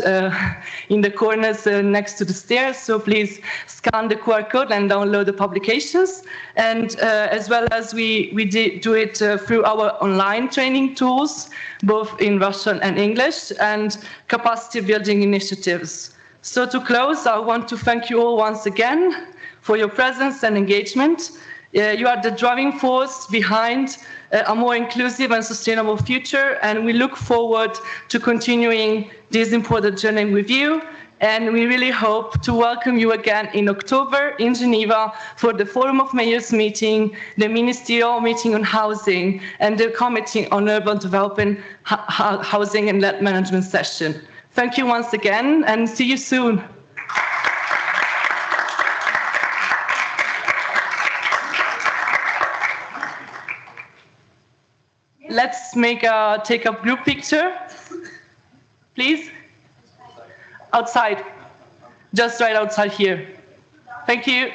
in the corners next to the stairs, so please scan the QR code and download the publications. And as well as we do it through our online training tools, both in Russian and English, and capacity building initiatives. So to close, I want to thank you all once again for your presence and engagement. You are the driving force behind a more inclusive and sustainable future, and we look forward to continuing this important journey with you. And we really hope to welcome you again in October in Geneva for the Forum of Mayors meeting, the Ministerial meeting on housing, and the Committee on Urban Development, Housing and Land Management session. Thank you once again, and see you soon. Let's take a group picture, please. Outside, just right outside here. Thank you.